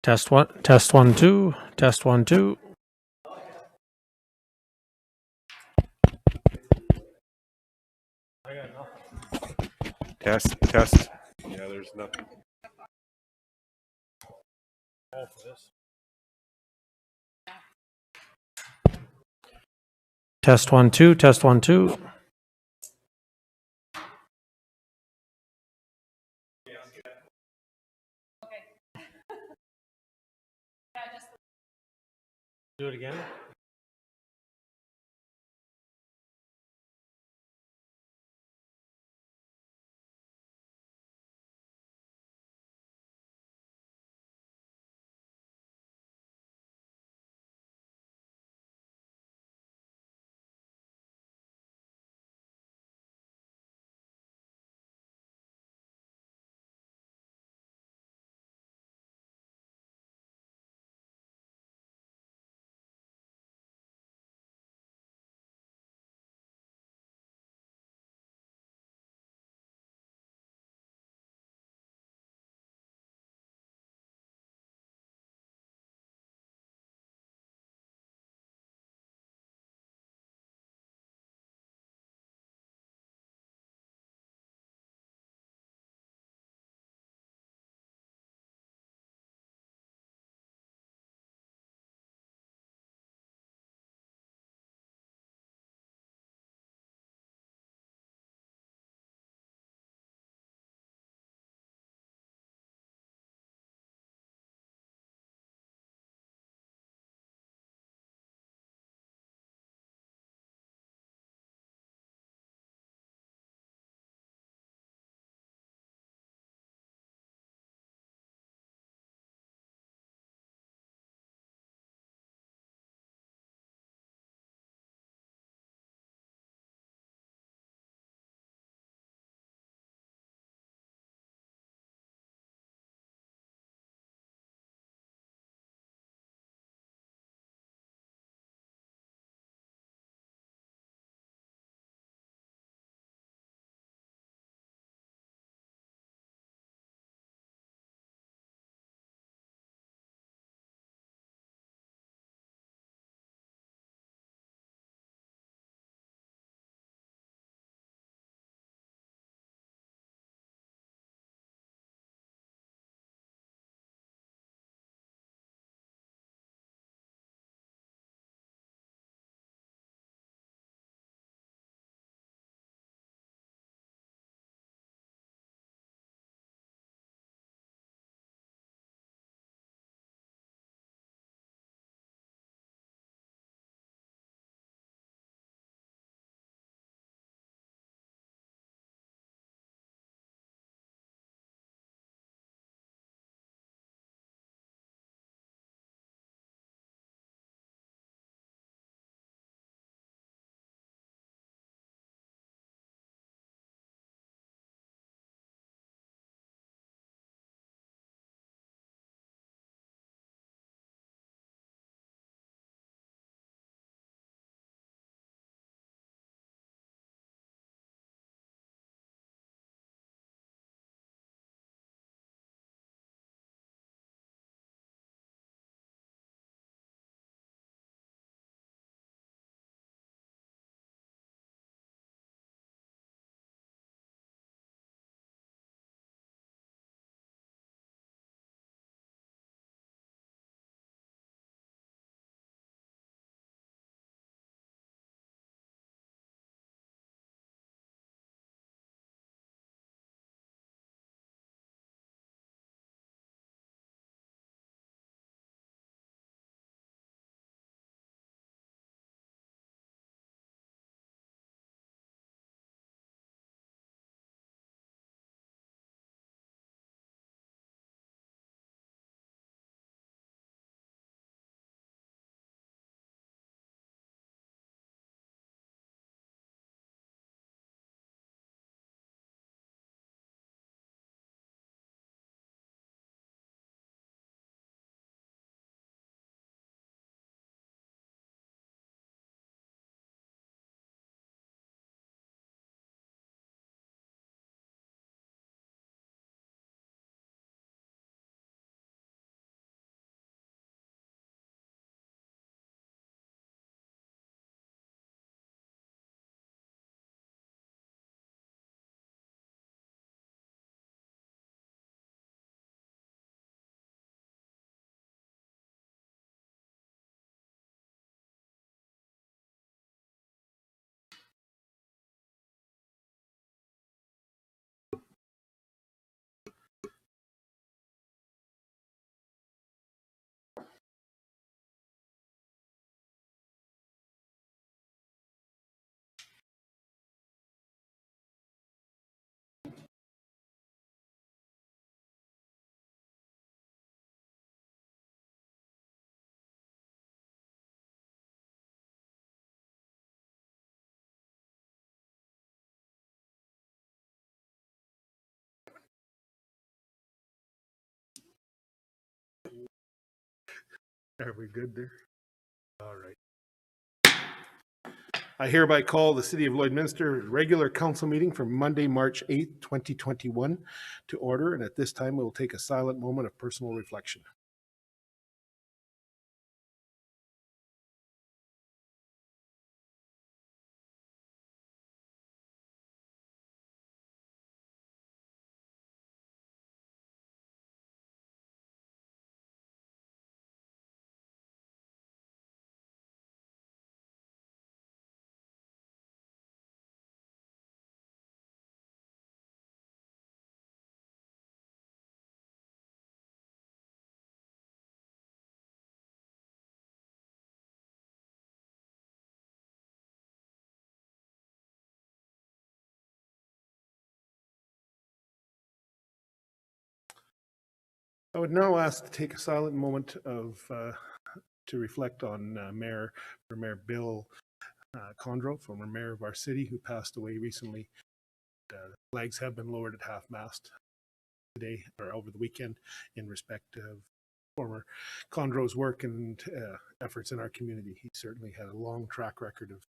Test one, test one, two, test one, two. Test, test. Yeah, there's nothing. Test one, two, test one, two. Do it again. Are we good there? All right. I hereby call the City of Lloydminster regular council meeting for Monday, March 8th, 2021 to order. And at this time, we'll take a silent moment of personal reflection. I would now ask to take a silent moment to reflect on Mayor Bill Condro, former mayor of our city, who passed away recently. Flags have been lowered at half-mast today or over the weekend in respect of former Condro's work and efforts in our community. He certainly had a long track record of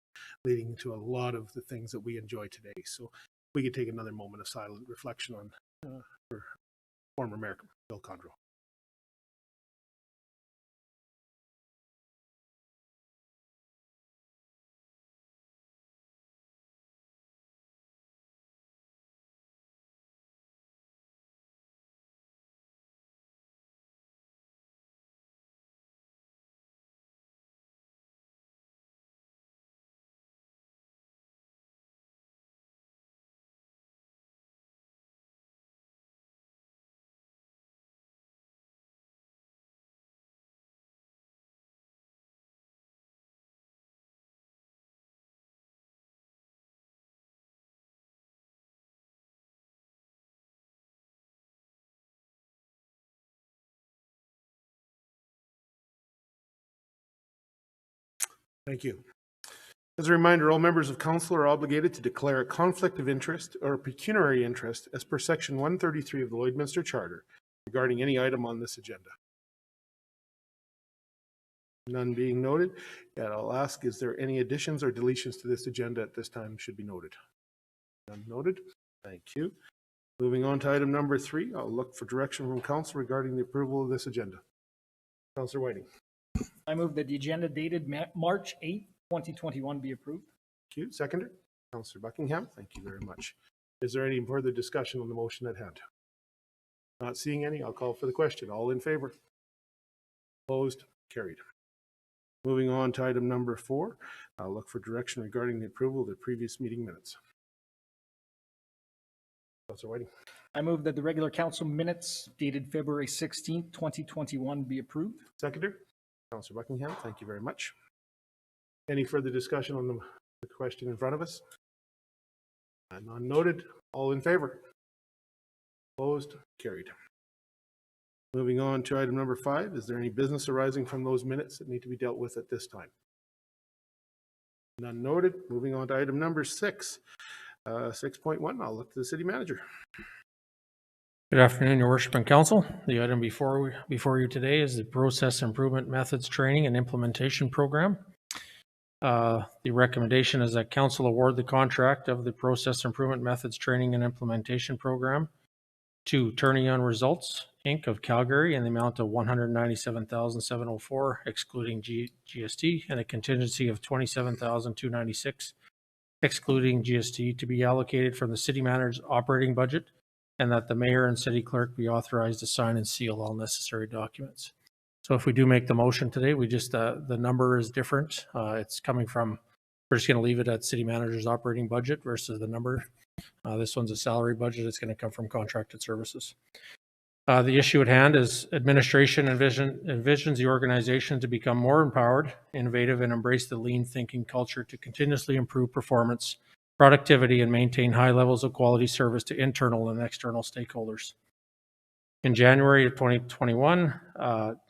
leading to a lot of the things that we enjoy today. So we could take another moment of silent reflection on for former Mayor Bill Condro. Thank you. As a reminder, all members of council are obligated to declare a conflict of interest or a pecuniary interest as per section 133 of the Lloydminster Charter regarding any item on this agenda. None being noted, yet I'll ask, is there any additions or deletions to this agenda at this time should be noted? None noted. Thank you. Moving on to item number 3, I'll look for direction from council regarding the approval of this agenda. Councillor Whiting. I move that the agenda dated March 8th, 2021 be approved. Thank you. Seconder, Councillor Buckingham. Thank you very much. Is there any further discussion on the motion at hand? Not seeing any, I'll call for the question. All in favor? Opposed? Carried. Moving on to item number 4, I'll look for direction regarding the approval of the previous meeting minutes. Councillor Whiting. I move that the regular council minutes dated February 16th, 2021 be approved. Seconder, Councillor Buckingham. Thank you very much. Any further discussion on the question in front of us? None noted. All in favor? Opposed? Carried. Moving on to item number 5, is there any business arising from those minutes that need to be dealt with at this time? None noted. Moving on to item number 6. 6.1, I'll look to the city manager. Good afternoon, Your Worship and Council. The item before you today is the Process Improvement Methods Training and Implementation Program. The recommendation is that Council award the contract of the Process Improvement Methods Training and Implementation Program to Turning on Results, Inc. of Calgary in the amount of $197,704, excluding GST, and a contingency of $27,296, excluding GST, to be allocated from the city manager's operating budget, and that the mayor and city clerk be authorized to sign and seal all necessary documents. So if we do make the motion today, we just, the number is different. It's coming from, we're just going to leave it at city manager's operating budget versus the number. This one's a salary budget. It's going to come from contracted services. The issue at hand is administration envisions the organization to become more empowered, innovative, and embrace the lean thinking culture to continuously improve performance, productivity, and maintain high levels of quality service to internal and external stakeholders. In January of 2021,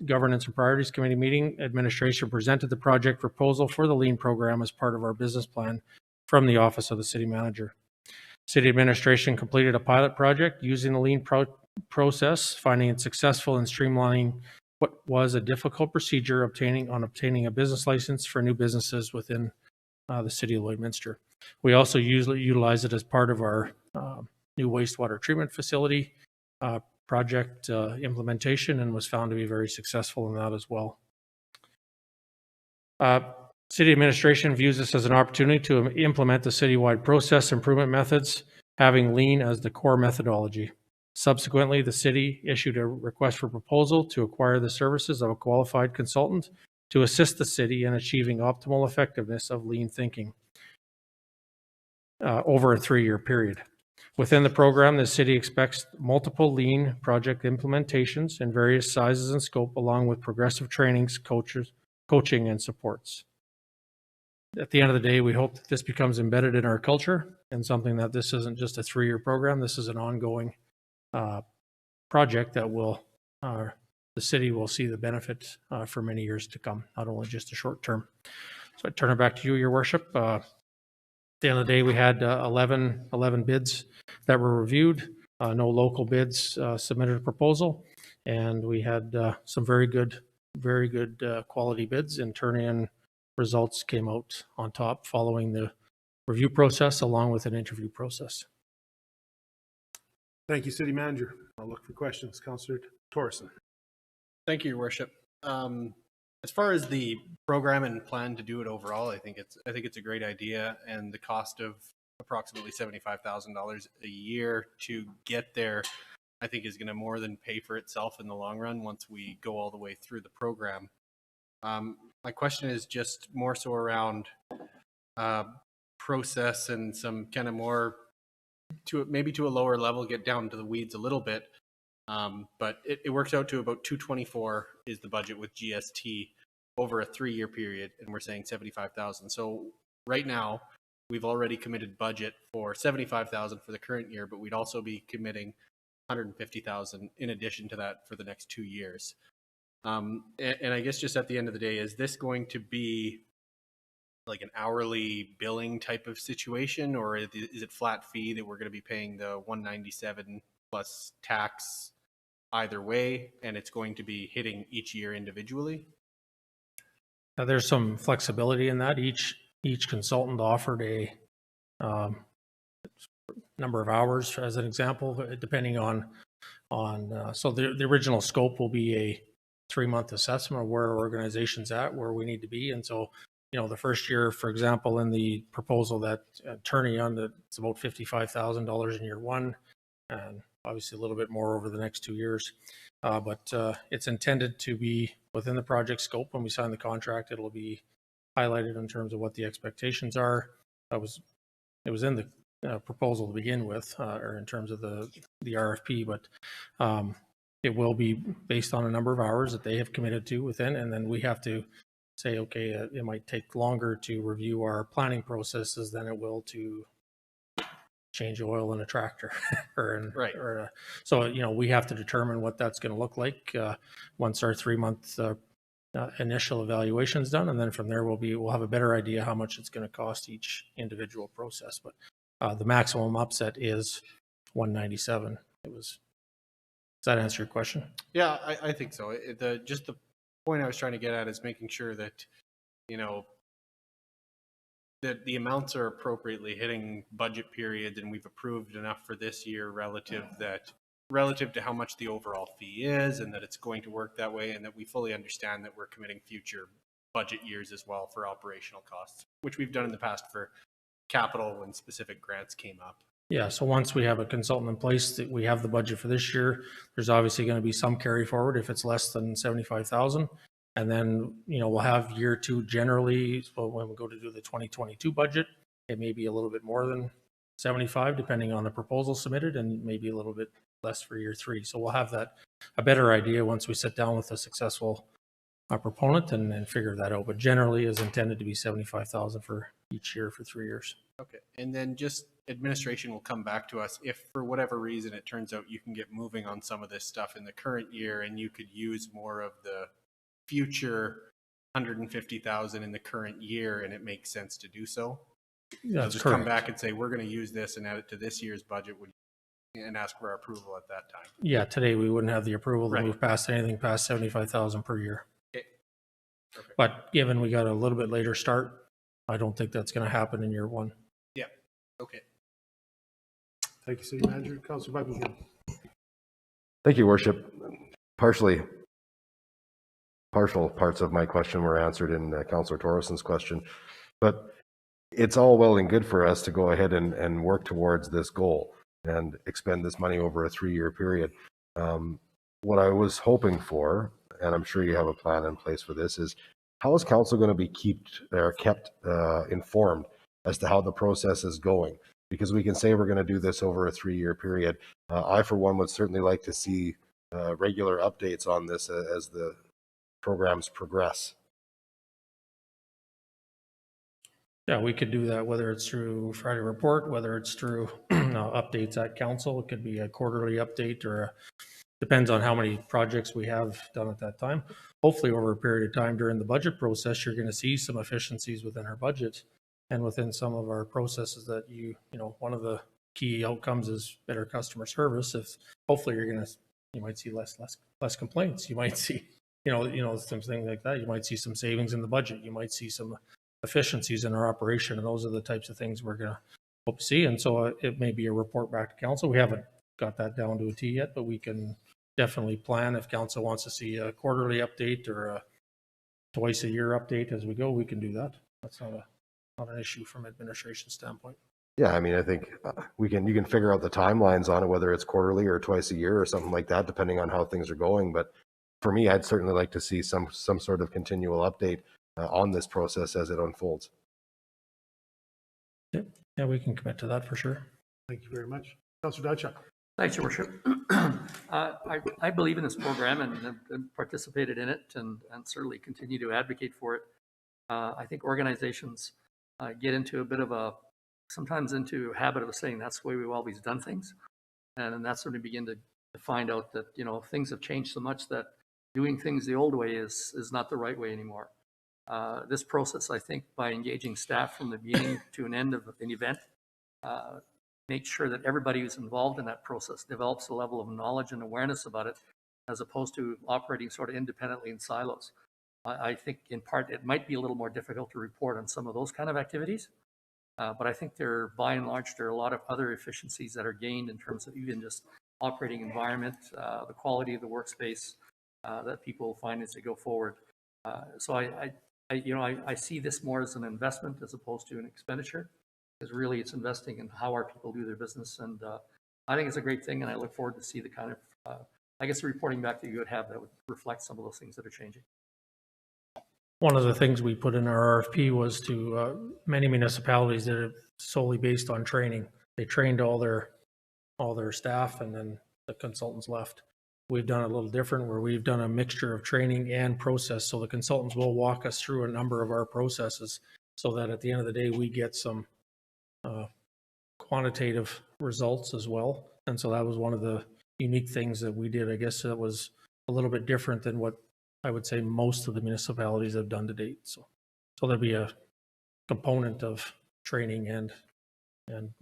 Governance and Priorities Committee meeting, administration presented the project proposal for the lean program as part of our business plan from the Office of the City Manager. City administration completed a pilot project using the lean process, finding it successful in streamlining what was a difficult procedure obtaining a business license for new businesses within the city of Lloydminster. We also usually utilize it as part of our new wastewater treatment facility project implementation, and was found to be very successful in that as well. City administration views this as an opportunity to implement the citywide process improvement methods, having lean as the core methodology. Subsequently, the city issued a request for proposal to acquire the services of a qualified consultant to assist the city in achieving optimal effectiveness of lean thinking over a 3-year period. Within the program, the city expects multiple lean project implementations in various sizes and scope, along with progressive trainings, coaching, and supports. At the end of the day, we hope that this becomes embedded in our culture and something that this isn't just a 3-year program. This is an ongoing project that will the city will see the benefit for many years to come, not only just a short term. So I turn it back to you, Your Worship. At the end of the day, we had 11 bids that were reviewed. No local bids submitted a proposal, and we had some very good quality bids, and turn-in results came out on top following the review process along with an interview process. Thank you, City Manager. I'll look for questions. Councillor Torreson. Thank you, Your Worship. As far as the program and plan to do it overall, I think it's a great idea, and the cost of approximately $75,000 a year to get there, I think, is going to more than pay for itself in the long run once we go all the way through the program. My question is just more so around process and some kind of more maybe to a lower level, get down to the weeds a little bit. But it works out to about 224 is the budget with GST over a 3-year period, and we're saying 75,000. So right now we've already committed budget for 75,000 for the current year, but we'd also be committing 150,000 in addition to that for the next 2 years. And I guess just at the end of the day, is this going to be like an hourly billing type of situation, or is it flat fee that we're going to be paying the 197 plus tax either way, and it's going to be hitting each year individually? Now, there's some flexibility in that. Each consultant offered a number of hours, as an example, depending on so the original scope will be a 3-month assessment of where our organization's at, where we need to be. And so, the first year, for example, in the proposal that attorney on, it's about $55,000 in year 1, and obviously a little bit more over the next 2 years. But it's intended to be within the project scope. When we sign the contract, it'll be highlighted in terms of what the expectations are. It was in the proposal to begin with, or in terms of the RFP, but it will be based on a number of hours that they have committed to within, and then we have to say, okay, it might take longer to review our planning processes than it will to change oil in a tractor. So we have to determine what that's going to look like once our 3-month initial evaluation is done, and then from there we'll have a better idea how much it's going to cost each individual process. But the maximum upset is 197. Does that answer your question? Yeah, I think so. Just the point I was trying to get at is making sure that that the amounts are appropriately hitting budget periods, and we've approved enough for this year relative to how much the overall fee is, and that it's going to work that way, and that we fully understand that we're committing future budget years as well for operational costs, which we've done in the past for capital when specific grants came up. Yeah, so once we have a consultant in place, that we have the budget for this year, there's obviously going to be some carry forward if it's less than 75,000. And then, we'll have year 2 generally. So when we go to do the 2022 budget, it may be a little bit more than 75, depending on the proposal submitted, and maybe a little bit less for year 3. So we'll have a better idea once we sit down with a successful proponent and figure that out. But generally is intended to be 75,000 for each year for 3 years. Okay. And then just administration will come back to us if for whatever reason it turns out you can get moving on some of this stuff in the current year, and you could use more of the future 150,000 in the current year, and it makes sense to do so. Yeah, that's just correct. Come back and say, we're going to use this and add it to this year's budget. and ask for our approval at that time. Yeah, today we wouldn't have the approval to Right. move past anything past 75,000 per year. Okay. Perfect. But given we got a little bit later start, I don't think that's going to happen in year one. Yeah. Okay. Thank you, City Manager. Councillor Buckingham. Thank you, Worship. Partial parts of my question were answered in Councillor Torreson's question, but it's all well and good for us to go ahead and work towards this goal and expend this money over a 3-year period. What I was hoping for, and I'm sure you have a plan in place for this, is how is council going to be kept informed as to how the process is going? Because we can say we're going to do this over a 3-year period. I, for one, would certainly like to see regular updates on this as the programs progress. Yeah, we could do that, whether it's through Friday report, whether it's through updates at council. It could be a quarterly update or depends on how many projects we have done at that time. Hopefully over a period of time during the budget process, you're going to see some efficiencies within our budget and within some of our processes that you know, one of the key outcomes is better customer service. If hopefully you might see less complaints. You might see, some things like that. You might see some savings in the budget. You might see some efficiencies in our operation. And those are the types of things we're going to hope to see. And so it may be a report back to council. We haven't got that down to a T yet, but we can definitely plan if council wants to see a quarterly update or a twice a year update as we go, we can do that. That's not an issue from administration standpoint. Yeah, I mean, I think you can figure out the timelines on it, whether it's quarterly or twice a year or something like that, depending on how things are going. But for me, I'd certainly like to see some sort of continual update on this process as it unfolds. Yeah, we can commit to that for sure. Thank you very much. Councillor Dodchuck. Thanks, Your Worship. I believe in this program and have participated in it and certainly continue to advocate for it. I think organizations get into a bit of sometimes into a habit of saying that's the way we've always done things. And then that's when we begin to find out that, things have changed so much that doing things the old way is not the right way anymore. This process, I think, by engaging staff from the beginning to an end of an event, make sure that everybody who's involved in that process develops a level of knowledge and awareness about it, as opposed to operating sort of independently in silos. I think in part it might be a little more difficult to report on some of those kind of activities, but I think by and large, there are a lot of other efficiencies that are gained in terms of even just operating environment, the quality of the workspace that people find as they go forward. So I see this more as an investment as opposed to an expenditure, because really it's investing in how our people do their business. And I think it's a great thing, and I look forward to see the kind of, reporting back that you would have that would reflect some of those things that are changing. One of the things we put in our RFP was to many municipalities that are solely based on training. They trained all their staff and then the consultants left. We've done it a little different where we've done a mixture of training and process. So the consultants will walk us through a number of our processes so that at the end of the day, we get some quantitative results as well. And so that was one of the unique things that we did. I guess that was a little bit different than what I would say most of the municipalities have done to date. So there'll be a component of training and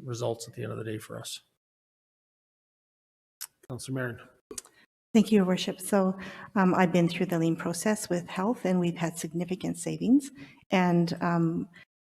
results at the end of the day for us. Councillor Marin. Thank you, Your Worship. So I've been through the lean process with health, and we've had significant savings. And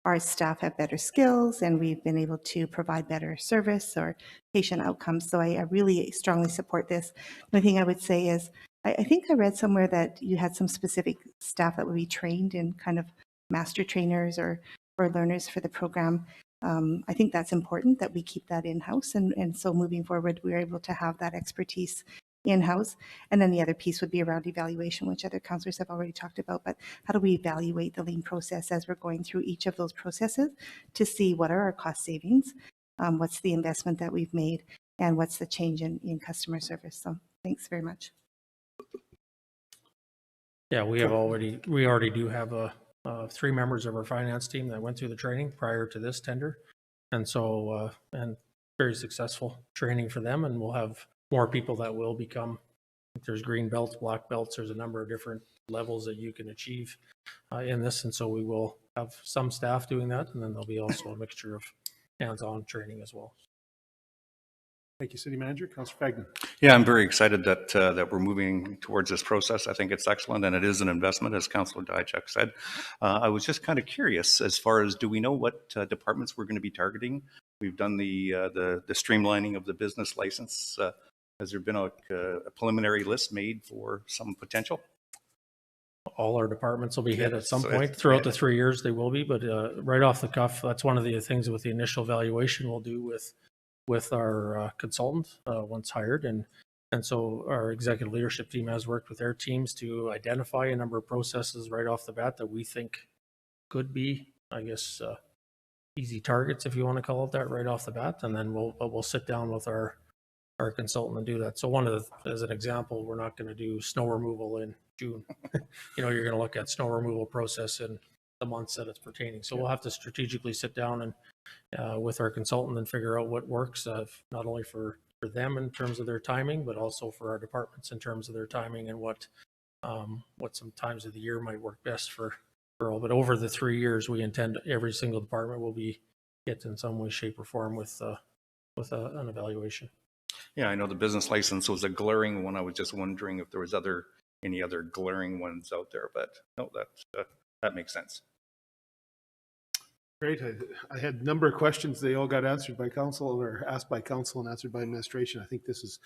our staff have better skills, and we've been able to provide better service or patient outcomes. So I really strongly support this. The thing I would say is, I think I read somewhere that you had some specific staff that would be trained in kind of master trainers or learners for the program. I think that's important that we keep that in-house. And so moving forward, we're able to have that expertise in-house. And then the other piece would be around evaluation, which other councillors have already talked about. But how do we evaluate the lean process as we're going through each of those processes to see what are our cost savings, what's the investment that we've made, and what's the change in customer service. So thanks very much. Yeah, we already do have 3 members of our finance team that went through the training prior to this tender. And so, and very successful training for them. And we'll have more people that will become, there's green belts, black belts, there's a number of different levels that you can achieve in this. And so we will have some staff doing that. And then there'll be also a mixture of hands-on training as well. Thank you, City Manager. Councillor Fagnan. Yeah, I'm very excited that we're moving towards this process. I think it's excellent, and it is an investment, as Councillor Diachuk said. I was just kind of curious as far as, do we know what departments we're going to be targeting? We've done the streamlining of the business license. Has there been a preliminary list made for some potential? All our departments will be hit at some so point it's- throughout the 3 years. They will be, but right off the cuff, that's one of the things with the initial valuation we'll do with our consultant once hired, and so our executive leadership team has worked with their teams to identify a number of processes right off the bat that we think could be, I guess, easy targets, if you want to call it that, right off the bat, and then we'll sit down with our consultant and do that. So as an example, we're not going to do snow removal in June. You're going to look at snow removal process in the months that it's pertaining. So we'll have to strategically sit down and with our consultant and figure out what works, not only for them in terms of their timing, but also for our departments in terms of their timing and what some times of the year might work best for all. But over the 3 years, we intend every single department will be hit in some way, shape, or form with an evaluation. Yeah, I know the business license was a glaring one. I was just wondering if there was any other glaring ones out there, but no, that makes sense. Great. I had a number of questions. They all got answered by council, or asked by council and answered by administration. I think this is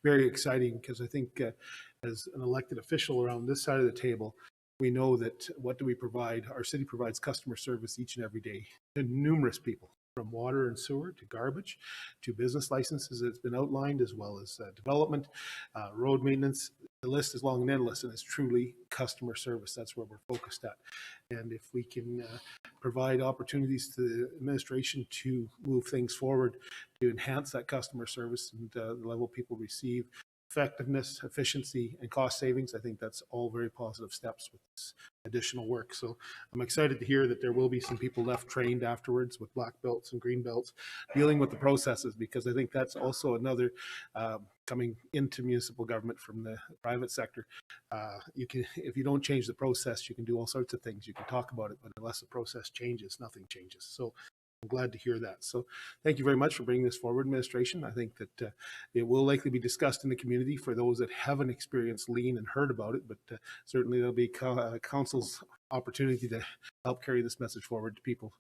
very exciting because I think as an elected official around this side of the table, we know that what do we provide? Our city provides customer service each and every day to numerous people, from water and sewer to garbage to business licenses that's been outlined, as well as development, road maintenance. The list is long and endless, and it's truly customer service. That's where we're focused at. And if we can provide opportunities to the administration to move things forward to enhance that customer service and the level people receive, effectiveness, efficiency, and cost savings, I think that's all very positive steps with this additional work. So I'm excited to hear that there will be some people left trained afterwards with black belts and green belts dealing with the processes, because I think that's also another coming into municipal government from the private sector. If you don't change the process, you can do all sorts of things. You can talk about it, but unless the process changes, nothing changes. So I'm glad to hear that. So thank you very much for bringing this forward, administration. I think that it will likely be discussed in the community for those that haven't experienced lean and heard about it, but certainly there'll be council's opportunity to help carry this message forward to people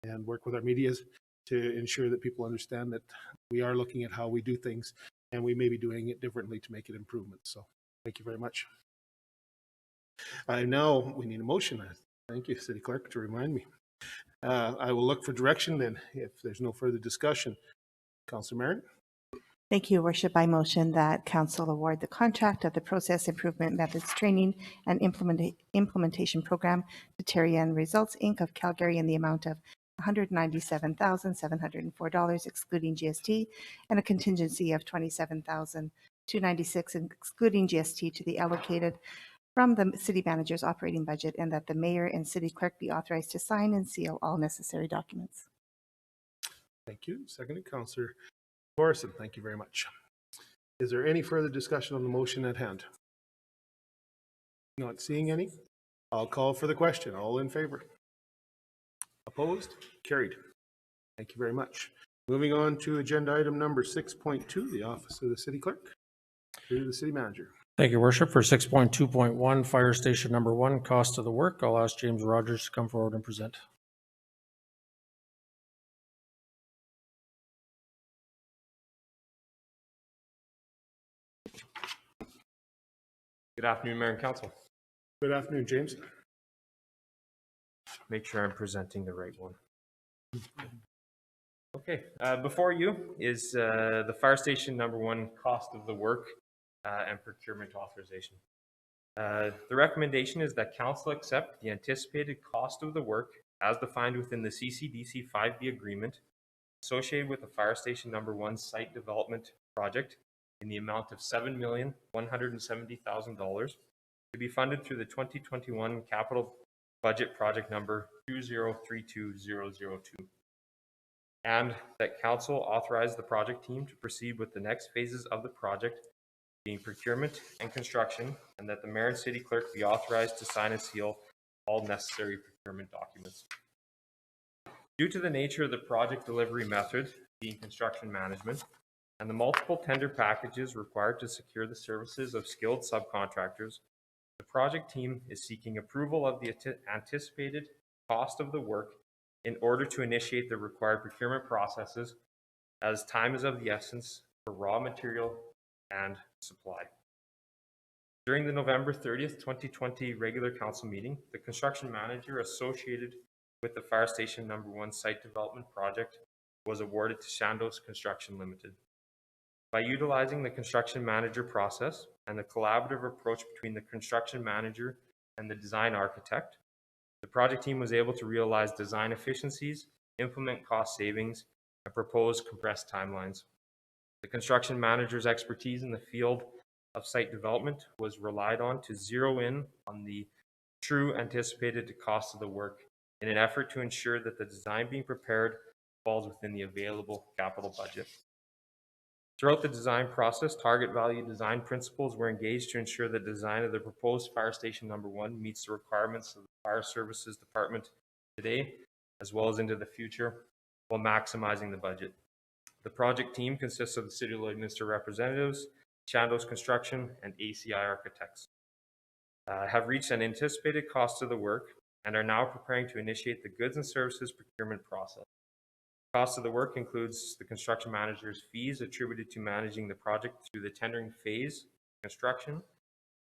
and work with our medias to ensure that people understand that we are looking at how we do things and we may be doing it differently to make it improvements. So thank you very much. Now we need a motion. Thank you, City Clerk, to remind me. I will look for direction then if there's no further discussion. Councillor Merritt. Thank you, Worship. I motion that council award the contract of the Process Improvement Methods Training and Implementation Program to Terrian Results, Inc. of Calgary in the amount of $197,704 excluding GST, and a contingency of $27,296 excluding GST to be allocated from the city manager's operating budget, and that the mayor and city clerk be authorized to sign and seal all necessary documents. Thank you. Seconded, Councillor Morrison. Thank you very much. Is there any further discussion on the motion at hand? Not seeing any. I'll call for the question. All in favor? Opposed? Carried. Thank you very much. Moving on to agenda item number 6.2, the office of the city clerk. Through the city manager. Thank you, Worship. For 6.2.1, Fire Station Number 1, cost of the work, I'll ask James Rogers to come forward and present. Good afternoon, Mayor and Council. Good afternoon, James. Make sure I'm presenting the right one. Okay, before you is the Fire Station Number 1 cost of the work and procurement authorization. The recommendation is that Council accept the anticipated cost of the work as defined within the CCDC 5B agreement associated with the Fire Station Number 1 site development project in the amount of $7,170,000 to be funded through the 2021 capital budget project number 2032002. And that Council authorize the project team to proceed with the next phases of the project, being procurement and construction, and that the mayor and city clerk be authorized to sign and seal all necessary procurement documents. Due to the nature of the project delivery method, being construction management, and the multiple tender packages required to secure the services of skilled subcontractors, the project team is seeking approval of the anticipated cost of the work in order to initiate the required procurement processes, as time is of the essence for raw material and supply. During the November 30th, 2020 regular council meeting, the construction manager associated with the Fire Station No. 1 site development project was awarded to Chandos Construction Limited. By utilizing the construction manager process and the collaborative approach between the construction manager and the design architect, the project team was able to realize design efficiencies, implement cost savings, and propose compressed timelines. The construction manager's expertise in the field of site development was relied on to zero in on the true anticipated cost of the work in an effort to ensure that the design being prepared falls within the available capital budget. Throughout the design process, target value design principles were engaged to ensure the design of the proposed Fire Station No. 1 meets the requirements of the Fire Services Department today, as well as into the future, while maximizing the budget. The project team consists of the City of Lloydminster representatives, Chandos Construction, and ACI Architects. Have reached an anticipated cost of the work and are now preparing to initiate the goods and services procurement process. Cost of the work includes the construction manager's fees attributed to managing the project through the tendering phase, construction,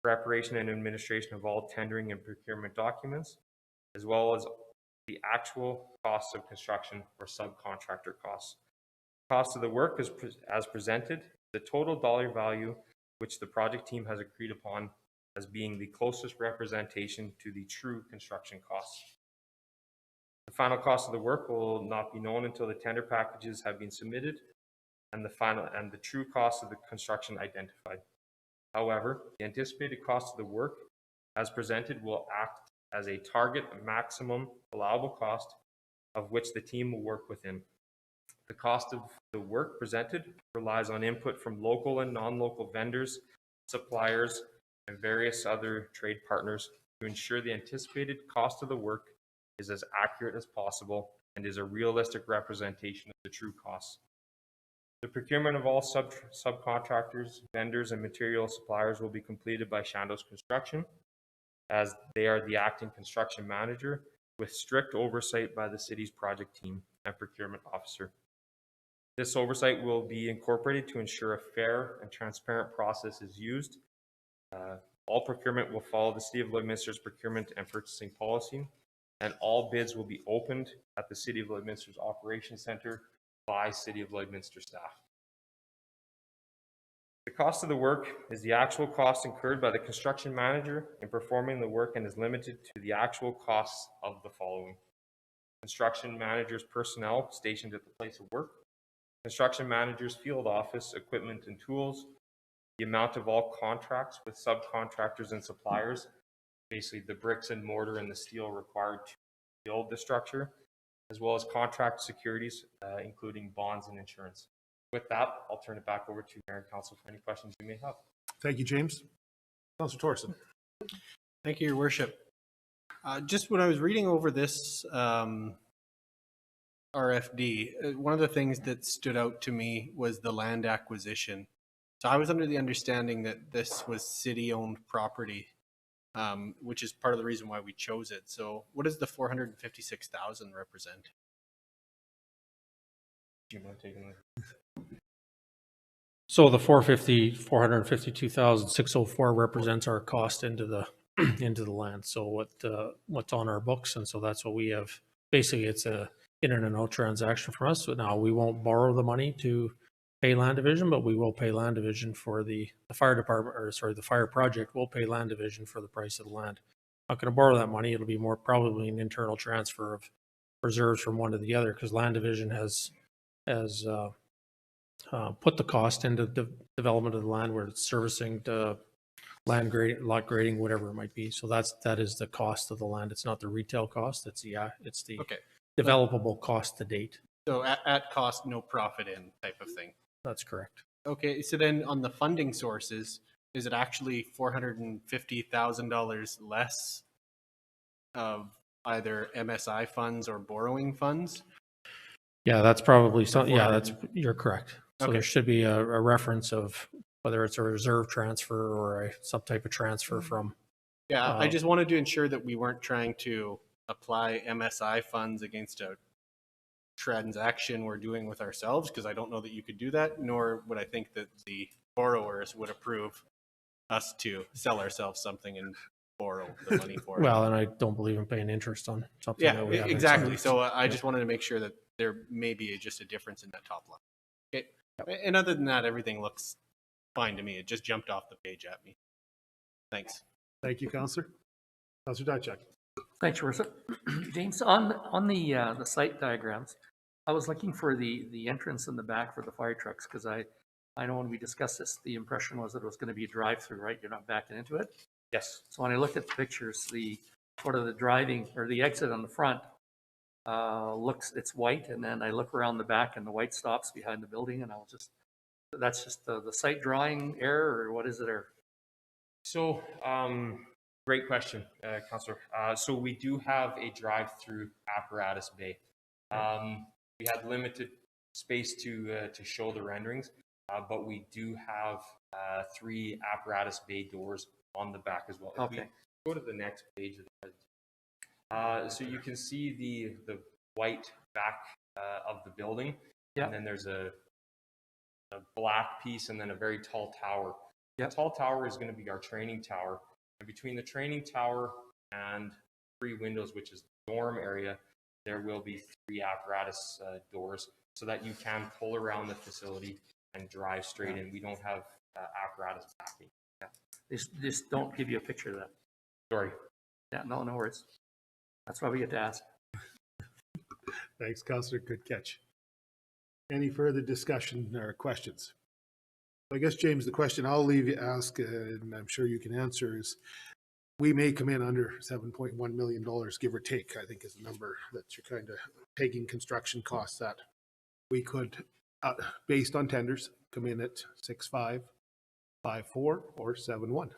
preparation and administration of all tendering and procurement documents, as well as the actual costs of construction or subcontractor costs. Cost of the work is as presented, the total dollar value which the project team has agreed upon as being the closest representation to the true construction costs. The final cost of the work will not be known until the tender packages have been submitted and the true cost of the construction identified. However, the anticipated cost of the work as presented will act as a target maximum allowable cost of which the team will work within. The cost of the work presented relies on input from local and non-local vendors, suppliers, and various other trade partners to ensure the anticipated cost of the work is as accurate as possible and is a realistic representation of the true costs. The procurement of all subcontractors, vendors, and material suppliers will be completed by Chandos Construction, as they are the acting construction manager, with strict oversight by the city's project team and procurement officer. This oversight will be incorporated to ensure a fair and transparent process is used. All procurement will follow the City of Lloydminster's procurement and purchasing policy, and all bids will be opened at the City of Lloydminster's Operations Center by City of Lloydminster staff. The cost of the work is the actual cost incurred by the construction manager in performing the work and is limited to the actual costs of the following: construction manager's personnel stationed at the place of work, construction manager's field office, equipment and tools, the amount of all contracts with subcontractors and suppliers, basically the bricks and mortar and the steel required to build the structure, as well as contract securities, including bonds and insurance. With that, I'll turn it back over to Mayor and Council for any questions you may have. Thank you, James. Councillor Thorson. Thank you, Your Worship. Just when I was reading over this RFD, one of the things that stood out to me was the land acquisition. So I was under the understanding that this was city-owned property, which is part of the reason why we chose it. So what does the $456,000 represent? Do you mind taking that? So the 452,604 represents our cost into the into the land. So what's on our books, and so that's what we have. Basically, it's a in and out transaction for us. So now we won't borrow the money to pay land division, but we will pay land division for the fire department, or sorry, the fire project will pay land division for the price of the land. Not going to borrow that money. It'll be more probably an internal transfer of reserves from one to the other, because land division has put the cost into the development of the land, where it's servicing, the land grading, lot grading, whatever it might be. So that is the cost of the land. It's not the retail cost. It's the Okay. developable cost to date. So at cost, no profit in type of thing. That's correct. Okay, so then on the funding sources, is it actually $450,000 less of either MSI funds or borrowing funds? Yeah, that's probably something. Yeah, you're correct. So Okay. there should be a reference of whether it's a reserve transfer or some type of transfer from. Yeah, I just wanted to ensure that we weren't trying to apply MSI funds against a transaction we're doing with ourselves, because I don't know that you could do that, nor would I think that the borrowers would approve us to sell ourselves something and borrow the money for it. Well, and I don't believe in paying interest on something Yeah, that we haven't exactly. signed. So I just wanted to make sure that there may be just a difference in that top line. Okay. And other than that, everything looks fine to me. It just jumped off the page at me. Thanks. Thank you, Counselor. Counselor Diachak. Thanks, your worship. James, on the site diagrams, I was looking for the entrance in the back for the fire trucks, because I know when we discussed this, the impression was that it was going to be a drive-through, right? You're not backing into it. Yes. So when I looked at the pictures, the sort of the driving or the exit on the front it's white, and then I look around the back and the white stops behind the building, and that's just the site drawing error, or what is it? Or So, great question, Councillor. So we do have a drive-through apparatus bay. We had limited space to show the renderings, but we do have 3 apparatus bay doors on the back as well. If we Okay. go to the next page of the so you can see the white back of the building, Yeah. and then there's a black piece and then a very tall tower. Yeah. The tall tower is going to be our training tower, and between the training tower and 3 windows, which is the dorm area, there will be 3 apparatus doors so that you can pull around the facility and drive straight in. We don't have apparatus backing. they just don't give you a picture of that. Sorry. Yeah, no worries. That's why we get to ask. Thanks, Counselor. Good catch. Any further discussion or questions? I guess, James, the question I'll leave you ask, and I'm sure you can answer, is we may come in under $7.1 million, give or take, I think is the number that you're kind of taking construction costs at. We could, based on tenders, come in at 6.5, 5.4, or 7.1. Is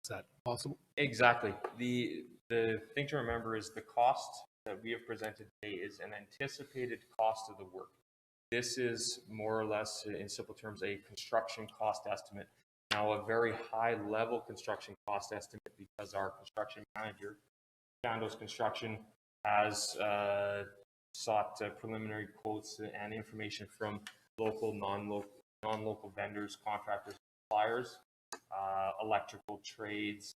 that possible? Exactly. The thing to remember is the cost that we have presented today is an anticipated cost of the work. This is more or less, in simple terms, a construction cost estimate. Now, a very high level construction cost estimate, because our construction manager, Chandos Construction, has sought preliminary quotes and information from local, non-local vendors, contractors, suppliers, electrical trades,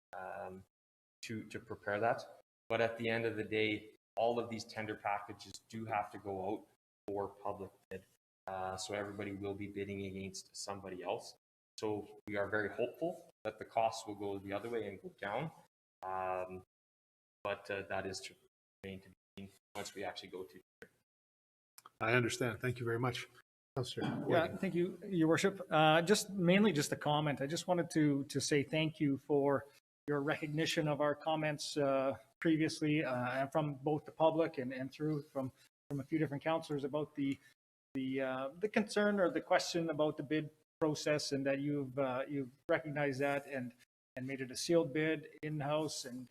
to prepare that. But at the end of the day, all of these tender packages do have to go out for public bid. So everybody will be bidding against somebody else. So we are very hopeful that the costs will go the other way and go down. But that is to remain to be seen once we actually go to. I understand. Thank you very much. Councillor Yeah, Whiting. thank you, Your Worship. Mainly just a comment. I just wanted to say thank you for your recognition of our comments previously, and from both the public and through from a few different councillors about the concern or the question about the bid process, and that you've recognized that and made it a sealed bid in-house, and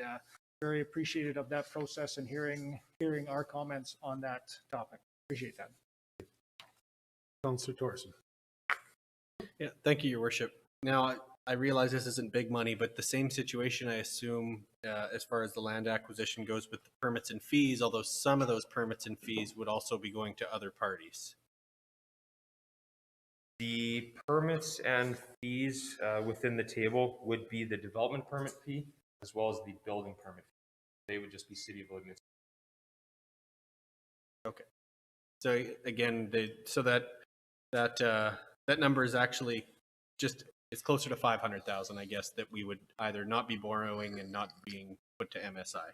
very appreciated of that process and hearing our comments on that topic. Appreciate that. Councillor Thorson. Yeah, thank you, Your Worship. Now, I realize this isn't big money, but the same situation, I assume, as far as the land acquisition goes with the permits and fees, although some of those permits and fees would also be going to other parties. The permits and fees within the table would be the development permit fee as well as the building permit fee. They would just be City of Lloydminster. Okay. So again, that number is actually just, it's closer to 500,000, I guess, that we would either not be borrowing and not being put to MSI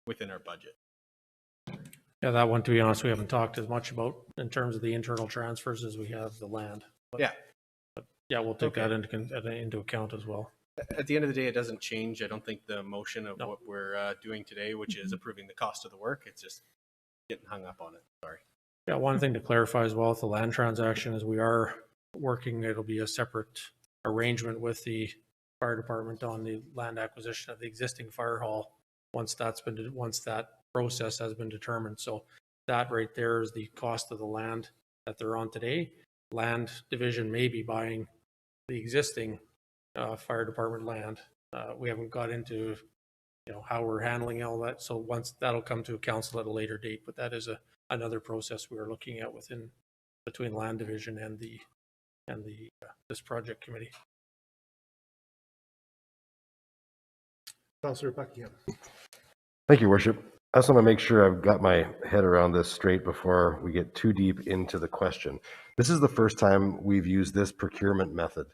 within our budget. Yeah, that one, to be honest, we haven't talked as much about in terms of the internal transfers as we have the land. But yeah, we'll take that into account as well. At the end of the day, it doesn't change, I don't think, the motion of what we're doing today, which is approving the cost of the work. It's just getting hung up on it. Sorry. Yeah, one thing to clarify as well with the land transaction is we are working, it'll be a separate arrangement with the fire department on the land acquisition of the existing fire hall once that process has been determined. So that right there is the cost of the land that they're on today. land division may be buying the existing fire department land. We haven't got into, how we're handling all that. So once that'll come to council at a later date, but that is another process we are looking at between land division and the this project committee. Councillor Buckingham. Thank you, Worship. I just want to make sure I've got my head around this straight before we get too deep into the question. This is the first time we've used this procurement method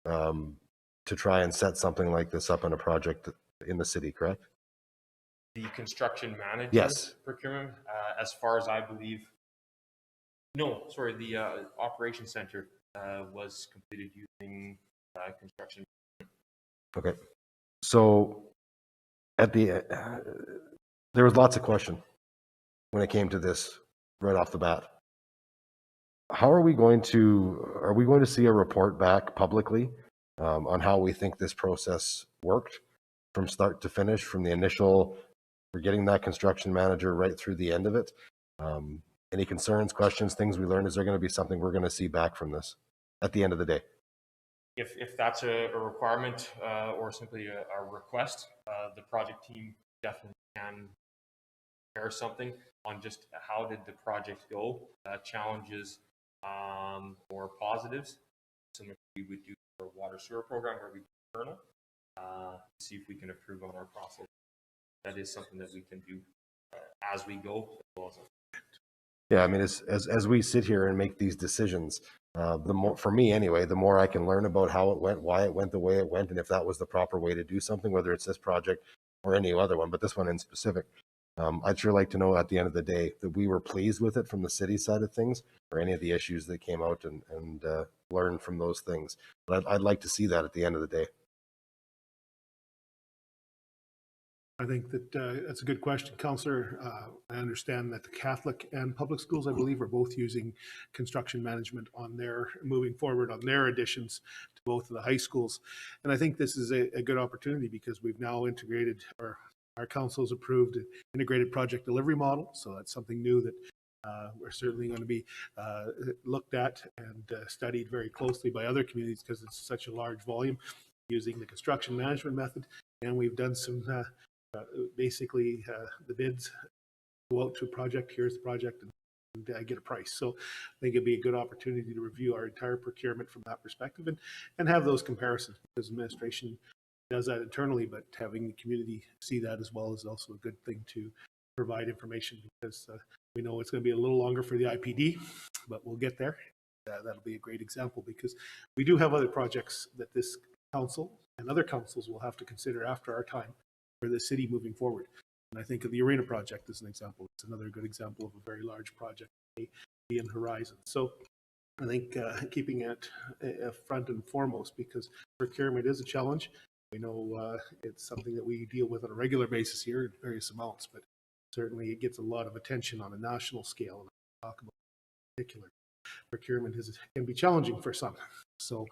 to try and set something like this up in a project in the city, correct? The construction management Yes. procurement, as far as I believe, no, sorry, the operations center was completed using construction. Okay. So at the there was lots of question when it came to this right off the bat. How are we going to see a report back publicly on how we think this process worked from start to finish, from the initial, we're getting that construction manager right through the end of it? Any concerns, questions, things we learned? Is there going to be something we're going to see back from this at the end of the day? If that's a requirement or simply a request, the project team definitely can share something on just how did the project go, challenges or positives, similar to what we would do for a water sewer program where we do internal, see if we can improve on our process. That is something that we can do as we go. Yeah, I mean, as we sit here and make these decisions, the more, for me anyway, the more I can learn about how it went, why it went the way it went, and if that was the proper way to do something, whether it's this project or any other one, but this one in specific. I'd sure like to know at the end of the day that we were pleased with it from the city side of things, or any of the issues that came out, and learn from those things. But I'd like to see that at the end of the day. I think that that's a good question, Councillor. I understand that the Catholic and public schools, I believe, are both using construction management on moving forward on their additions to both of the high schools. And I think this is a good opportunity because we've now integrated, or our council has approved an integrated project delivery model. So that's something new that we're certainly going to be looked at and studied very closely by other communities because it's such a large volume using the construction management method. And we've done some basically the bids go out to a project, here's the project, and get a price. So I think it'd be a good opportunity to review our entire procurement from that perspective and have those comparisons, because administration does that internally, but having the community see that as well is also a good thing to provide information, because we know it's going to be a little longer for the IPD, but we'll get there. That'll be a great example, because we do have other projects that this council and other councils will have to consider after our time for the city moving forward. And I think of the arena project as an example. It's another good example of a very large project in horizon. So I think keeping it front and foremost, because procurement is a challenge. We know it's something that we deal with on a regular basis here in various amounts, but certainly it gets a lot of attention on a national scale. And I talk about particular procurement can be challenging for some. So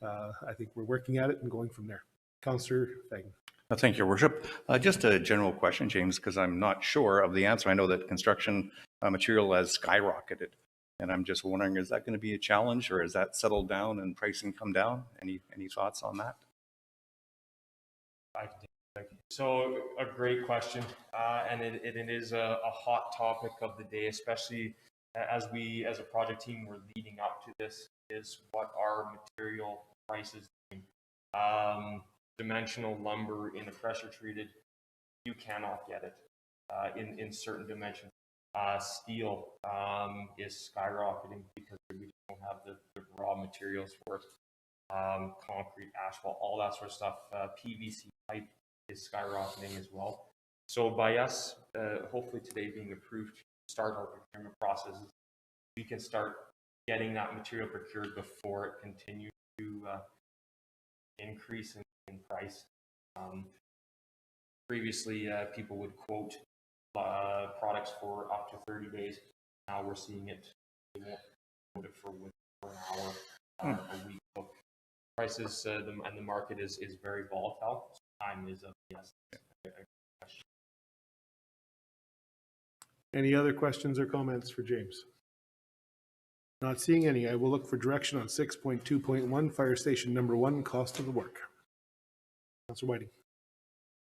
I think we're working at it and going from there. Councillor Fagan. Thank you, Your Worship. Just a general question, James, because I'm not sure of the answer. I know that construction material has skyrocketed, and I'm just wondering, is that going to be a challenge, or is that settled down and pricing come down? Any thoughts on that? So a great question, and it is a hot topic of the day, especially as we, as a project team, we're leading up to this, is what are material prices doing. Dimensional lumber in a pressure treated, you cannot get it in certain dimensions. Steel is skyrocketing because we don't have the raw materials for it. Concrete, asphalt, all that sort of stuff. PVC pipe is skyrocketing as well. So by us, hopefully today being approved to start our procurement processes, we can start getting that material procured before it continues to increase in price. Previously, people would quote products for up to 30 days. Now we're seeing it, they won't quote it for an hour, a week. So prices and the market is very volatile. So time is of the essence. Any other questions or comments for James? Not seeing any. I will look for direction on 6.2.1, Fire Station Number 1, cost of the work. Councillor Whiting.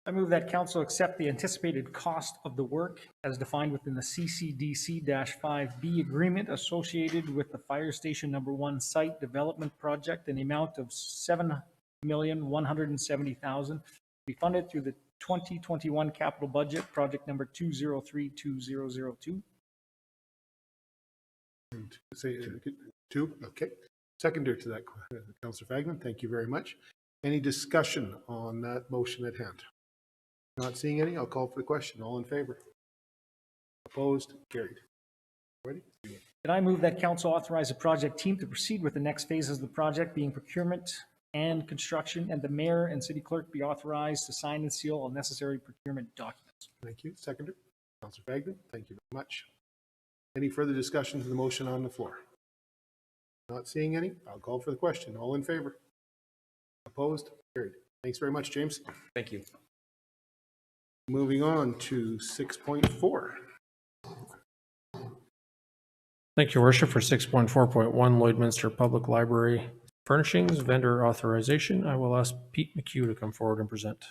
I move that council accept the anticipated cost of the work as defined within the CCDC-5B agreement associated with the Fire Station Number 1 site development project in the amount of $7,170,000 be funded through the 2021 capital budget, project number 2032002. Say two. Okay. Seconder to that, Councillor Fagman. Thank you very much. Any discussion on that motion at hand? Not seeing any. I'll call for the question. All in favor? Opposed? Carried. Ready? Then I move that council authorize the project team to proceed with the next phases of the project, being procurement and construction, and the mayor and city clerk be authorized to sign and seal all necessary procurement documents. Thank you. Seconder, Councillor Fagman. Thank you very much. Any further discussion to the motion on the floor? Not seeing any. I'll call for the question. All in favor? Opposed? Carried. Thanks very much, James. Thank you. Moving on to 6.4. Thank you, Worship. For 6.4.1, Lloydminster Public Library furnishings, vendor authorization, I will ask Pete McHugh to come forward and present.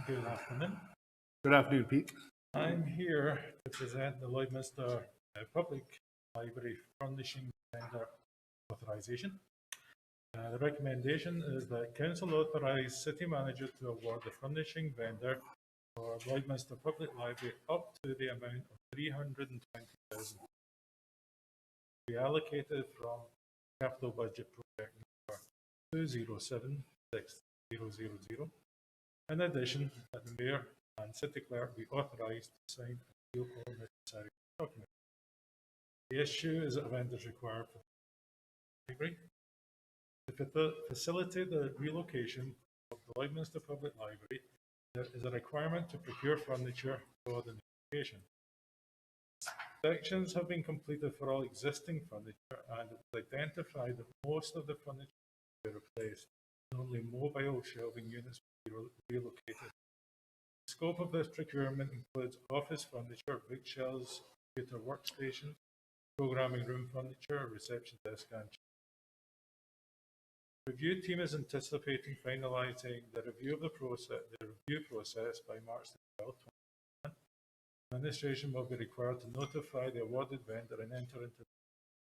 Good afternoon. Good afternoon, Pete. I'm here to present the Lloydminster Public Library Furnishing Vendor Authorization. The recommendation is that Council authorise City Manager to award the furnishing vendor for Lloydminster Public Library up to the amount of $320,000 to be allocated from Capital Budget Project number 207600. In addition, that the Mayor and City Clerk be authorised to sign and seal all necessary documents. The issue is that a vendor is required for the library. To facilitate the relocation of the Lloydminster Public Library, there is a requirement to procure furniture for the location. Inspections have been completed for all existing furniture, and it was identified that most of the furniture will be replaced, and only mobile shelving units will be relocated. The scope of this procurement includes office furniture, bookshelves, computer workstations, programming room furniture, reception desk, and the review team is anticipating finalising the review process by March 12, 2021. Administration will be required to notify the awarded vendor and enter into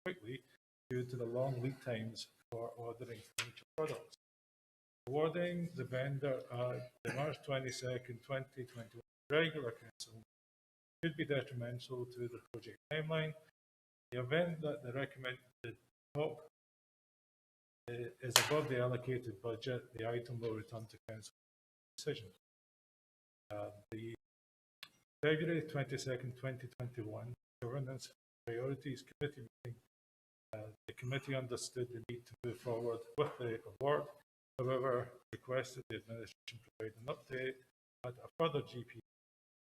quickly due to the long lead times for ordering furniture products. Awarding the vendor the March 22nd, 2021 regular council could be detrimental to the project timeline. In the event that the recommended top is above the allocated budget, the item will return to council decision. The February 22nd, 2021 Governance Priorities Committee meeting, the committee understood the need to move forward with the award. However, requested the administration provide an update at a further GP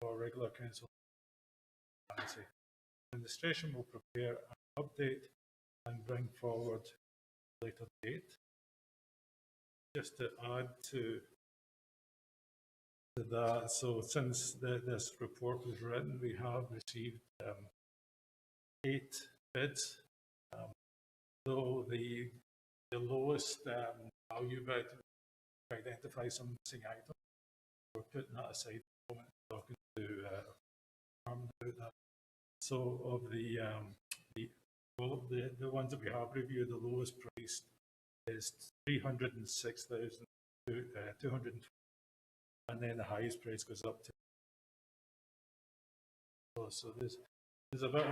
for regular council. Administration will prepare an update and bring forward a later date. Just to add to that, so since this report was written, we have received 8 bids. Though the lowest value bid to identify some missing items, we're putting that aside at the moment, talking to about that. So of the ones that we have reviewed, the lowest price is $306,220, and then the highest price goes up to. So there's a bit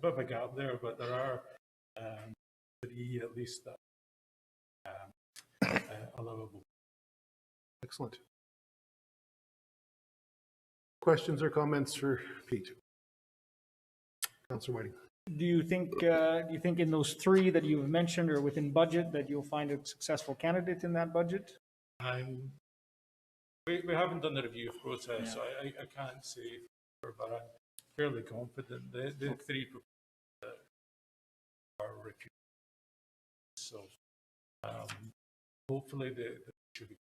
of a gap there, but there are 3 at least that allowable. Excellent. Questions or comments for Pete? Councillor Whiting. Do you think in those 3 that you've mentioned or within budget that you'll find a successful candidate in that budget? We haven't done the review process, so I can't say, but I'm fairly confident the 3 are refused. So hopefully they should be.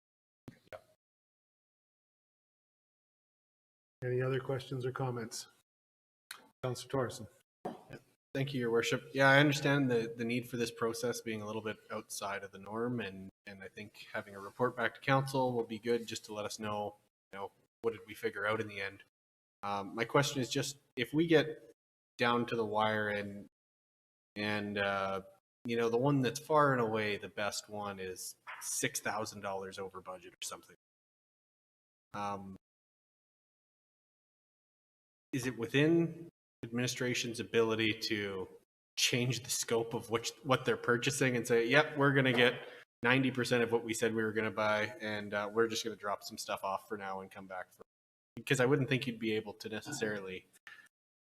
Any other questions or comments? Councillor Torreson. Thank you, Your Worship. Yeah, I understand the need for this process being a little bit outside of the norm, and I think having a report back to council will be good just to let us know, what did we figure out in the end. My question is just, if we get down to the wire and the one that's far and away the best one is $6,000 over budget or something. Is it within administration's ability to change the scope of what they're purchasing and say, yep, we're going to get 90% of what we said we were going to buy, and we're just going to drop some stuff off for now and come back because I wouldn't think you'd be able to necessarily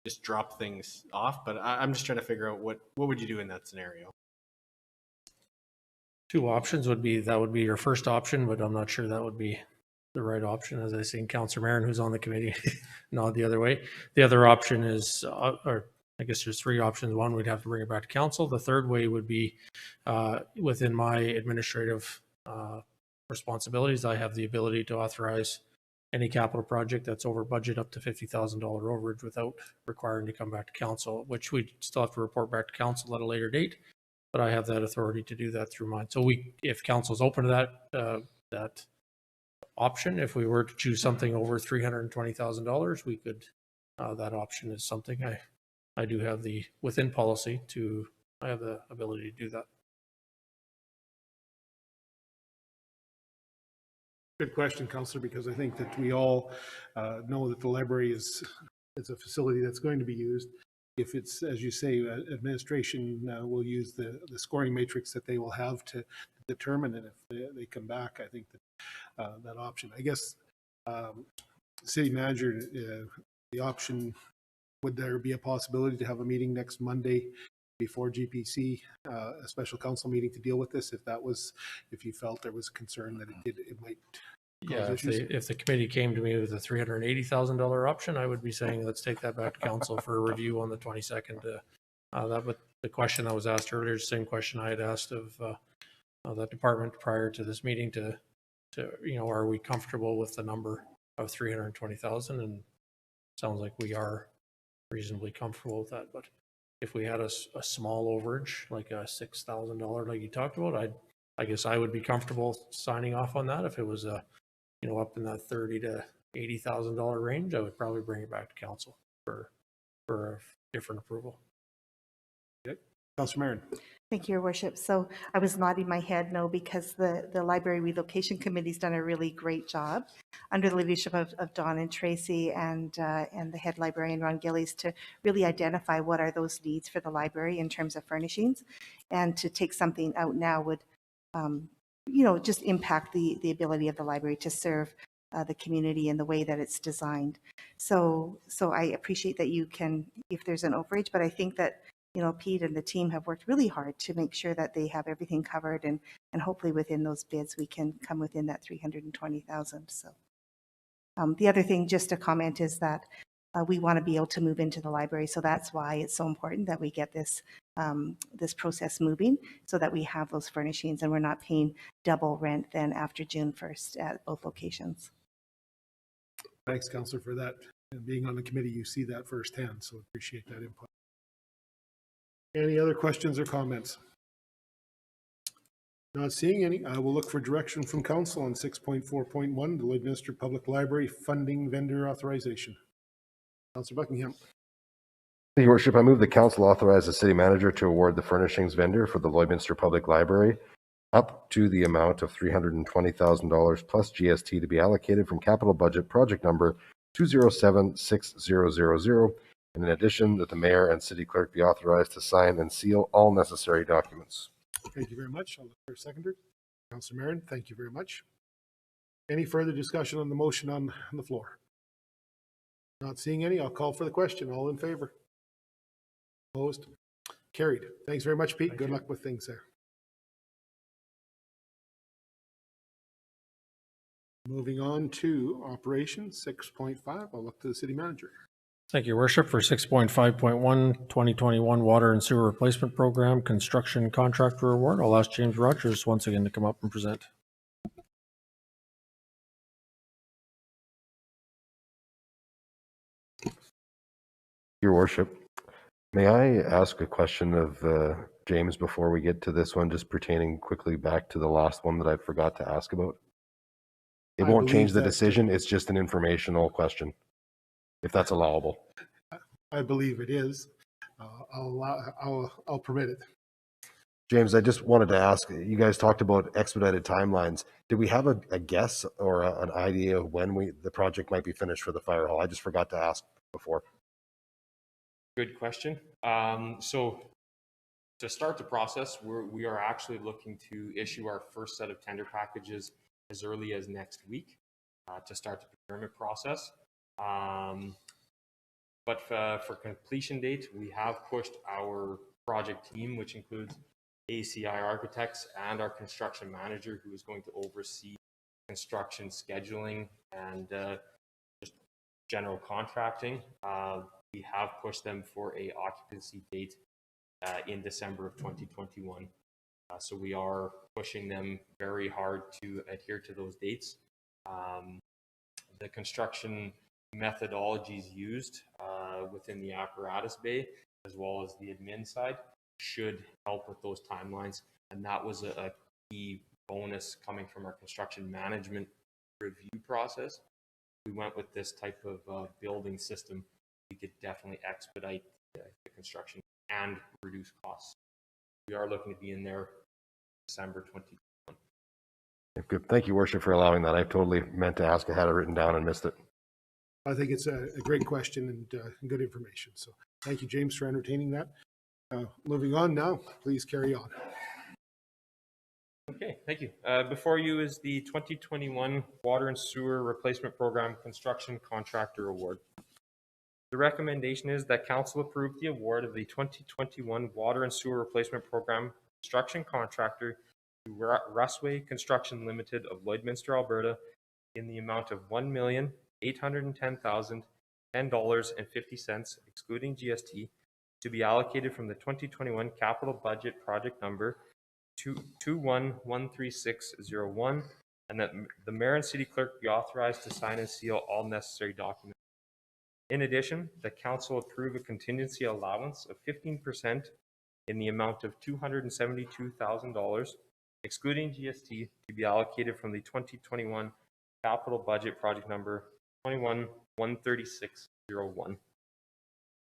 just drop things off, but I'm just trying to figure out what would you do in that scenario? Two options would be, that would be your first option, but I'm not sure that would be the right option. As I seen Councillor Marin, who's on the committee, nod the other way. The other option is, or I guess there's three options. One, we'd have to bring it back to council. The third way would be within my administrative responsibilities. I have the ability to authorize any capital project that's over budget up to $50,000 overage without requiring to come back to council, which we still have to report back to council at a later date. But I have that authority to do that through mine. So if council's open to that option, if we were to choose something over $320,000, we could. That option is something I do have within policy I have the ability to do that. Good question, Councillor, because I think that we all know that the library is a facility that's going to be used. If it's, as you say, administration will use the scoring matrix that they will have to determine it. If they come back, I think that option. I guess city manager, the option, would there be a possibility to have a meeting next Monday before GPC, a special council meeting to deal with this, if you felt there was concern that it might cause issues? If the committee came to me with a $380,000 option, I would be saying, let's take that back to council for a review on the 22nd. But the question I was asked earlier is the same question I had asked of that department prior to this meeting to are we comfortable with the number of 320,000? And sounds like we are reasonably comfortable with that. But if we had a small overage, like a $6,000, like you talked about, I guess I would be comfortable signing off on that. If it was up in that $30,000 to $80,000 range, I would probably bring it back to council for a different approval. Okay. Councillor Marin. Thank you, Your Worship. So I was nodding my head no, because the Library Relocation Committee's done a really great job under the leadership of Don and Tracy and the head librarian, Ron Gillies, to really identify what are those needs for the library in terms of furnishings. And to take something out now would, just impact the ability of the library to serve the community in the way that it's designed. So I appreciate that you can, if there's an overage, but I think that Pete and the team have worked really hard to make sure that they have everything covered, and hopefully within those bids we can come within that 320,000. So the other thing, just to comment, is that we want to be able to move into the library. So that's why it's so important that we get this this process moving, so that we have those furnishings and we're not paying double rent then after June 1st at both locations. Thanks, Councillor, for that. And being on the committee, you see that firsthand, so appreciate that input. Any other questions or comments? Not seeing any. I will look for direction from council on 6.4.1, the Lloydminster Public Library funding vendor authorization. Councillor Buckingham. Your Worship, I move the council authorize the city manager to award the furnishings vendor for the Lloydminster Public Library up to the amount of $320,000 plus GST to be allocated from capital budget project number 2076000. And in addition, that the mayor and city clerk be authorized to sign and seal all necessary documents. Thank you very much. I'll look for a seconder. Councillor Marin, thank you very much. Any further discussion on the motion on the floor? Not seeing any. I'll call for the question. All in favor? Opposed? Carried. Thanks very much, Pete. Good luck with things there. Moving on to operations 6.5. I'll look to the city manager. Thank you, Worship. For 6.5.1, 2021 Water and Sewer Replacement Program Construction Contractor Award, I'll ask James Rogers once again to come up and present. Your worship, may I ask a question of James before we get to this one, just pertaining quickly back to the last one that I forgot to ask about? It I won't change believe the that, decision. It's just an informational question, if that's allowable. I believe it is. I'll permit it. James, I just wanted to ask, you guys talked about expedited timelines. Did we have a guess or an idea of when the project might be finished for the fire hall? I just forgot to ask before. Good question. So to start the process, we are actually looking to issue our first set of tender packages as early as next week to start the procurement process. But for completion date, we have pushed our project team, which includes ACI architects and our construction manager, who is going to oversee construction scheduling and just general contracting. We have pushed them for a occupancy date in December of 2021. So we are pushing them very hard to adhere to those dates. The construction methodologies used within the apparatus bay, as well as the admin side, should help with those timelines. And that was a key bonus coming from our construction management review process. We went with this type of building system. We could definitely expedite the construction and reduce costs. We are looking to be in there December 2021. Good. Thank you, Worship, for allowing that. I totally meant to ask. I had it written down and missed it. I think it's a great question and good information. So thank you, James, for entertaining that. Moving on now, please carry on. Okay, thank you. Before you is the 2021 Water and Sewer Replacement Program Construction Contractor Award. The recommendation is that Council approve the award of the 2021 Water and Sewer Replacement Program Construction Contractor to Rusway Construction Limited of Lloydminster, Alberta, in the amount of $1,810,010.50, excluding GST, to be allocated from the 2021 capital budget project number 2113601, and that the mayor and city clerk be authorized to sign and seal all necessary documents. In addition, the council approve a contingency allowance of 15% in the amount of $272,000, excluding GST, to be allocated from the 2021 capital budget project number 2113601.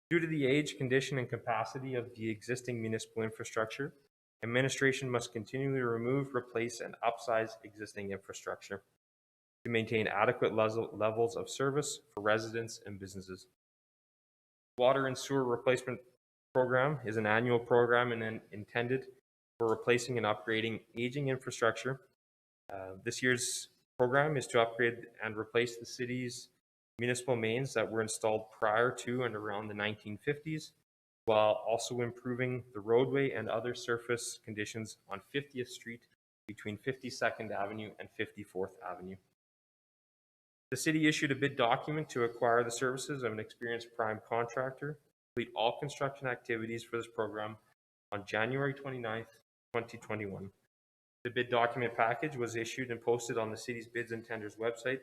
Due to the age, condition, and capacity of the existing municipal infrastructure, administration must continually remove, replace, and upsize existing infrastructure to maintain adequate levels of service for residents and businesses. Water and Sewer Replacement Program is an annual program and intended for replacing and upgrading aging infrastructure. This year's program is to upgrade and replace the city's municipal mains that were installed prior to and around the 1950s, while also improving the roadway and other surface conditions on 50th Street between 52nd Avenue and 54th Avenue. The city issued a bid document to acquire the services of an experienced prime contractor to complete all construction activities for this program on January 29th, 2021. The bid document package was issued and posted on the city's bids and tenders website,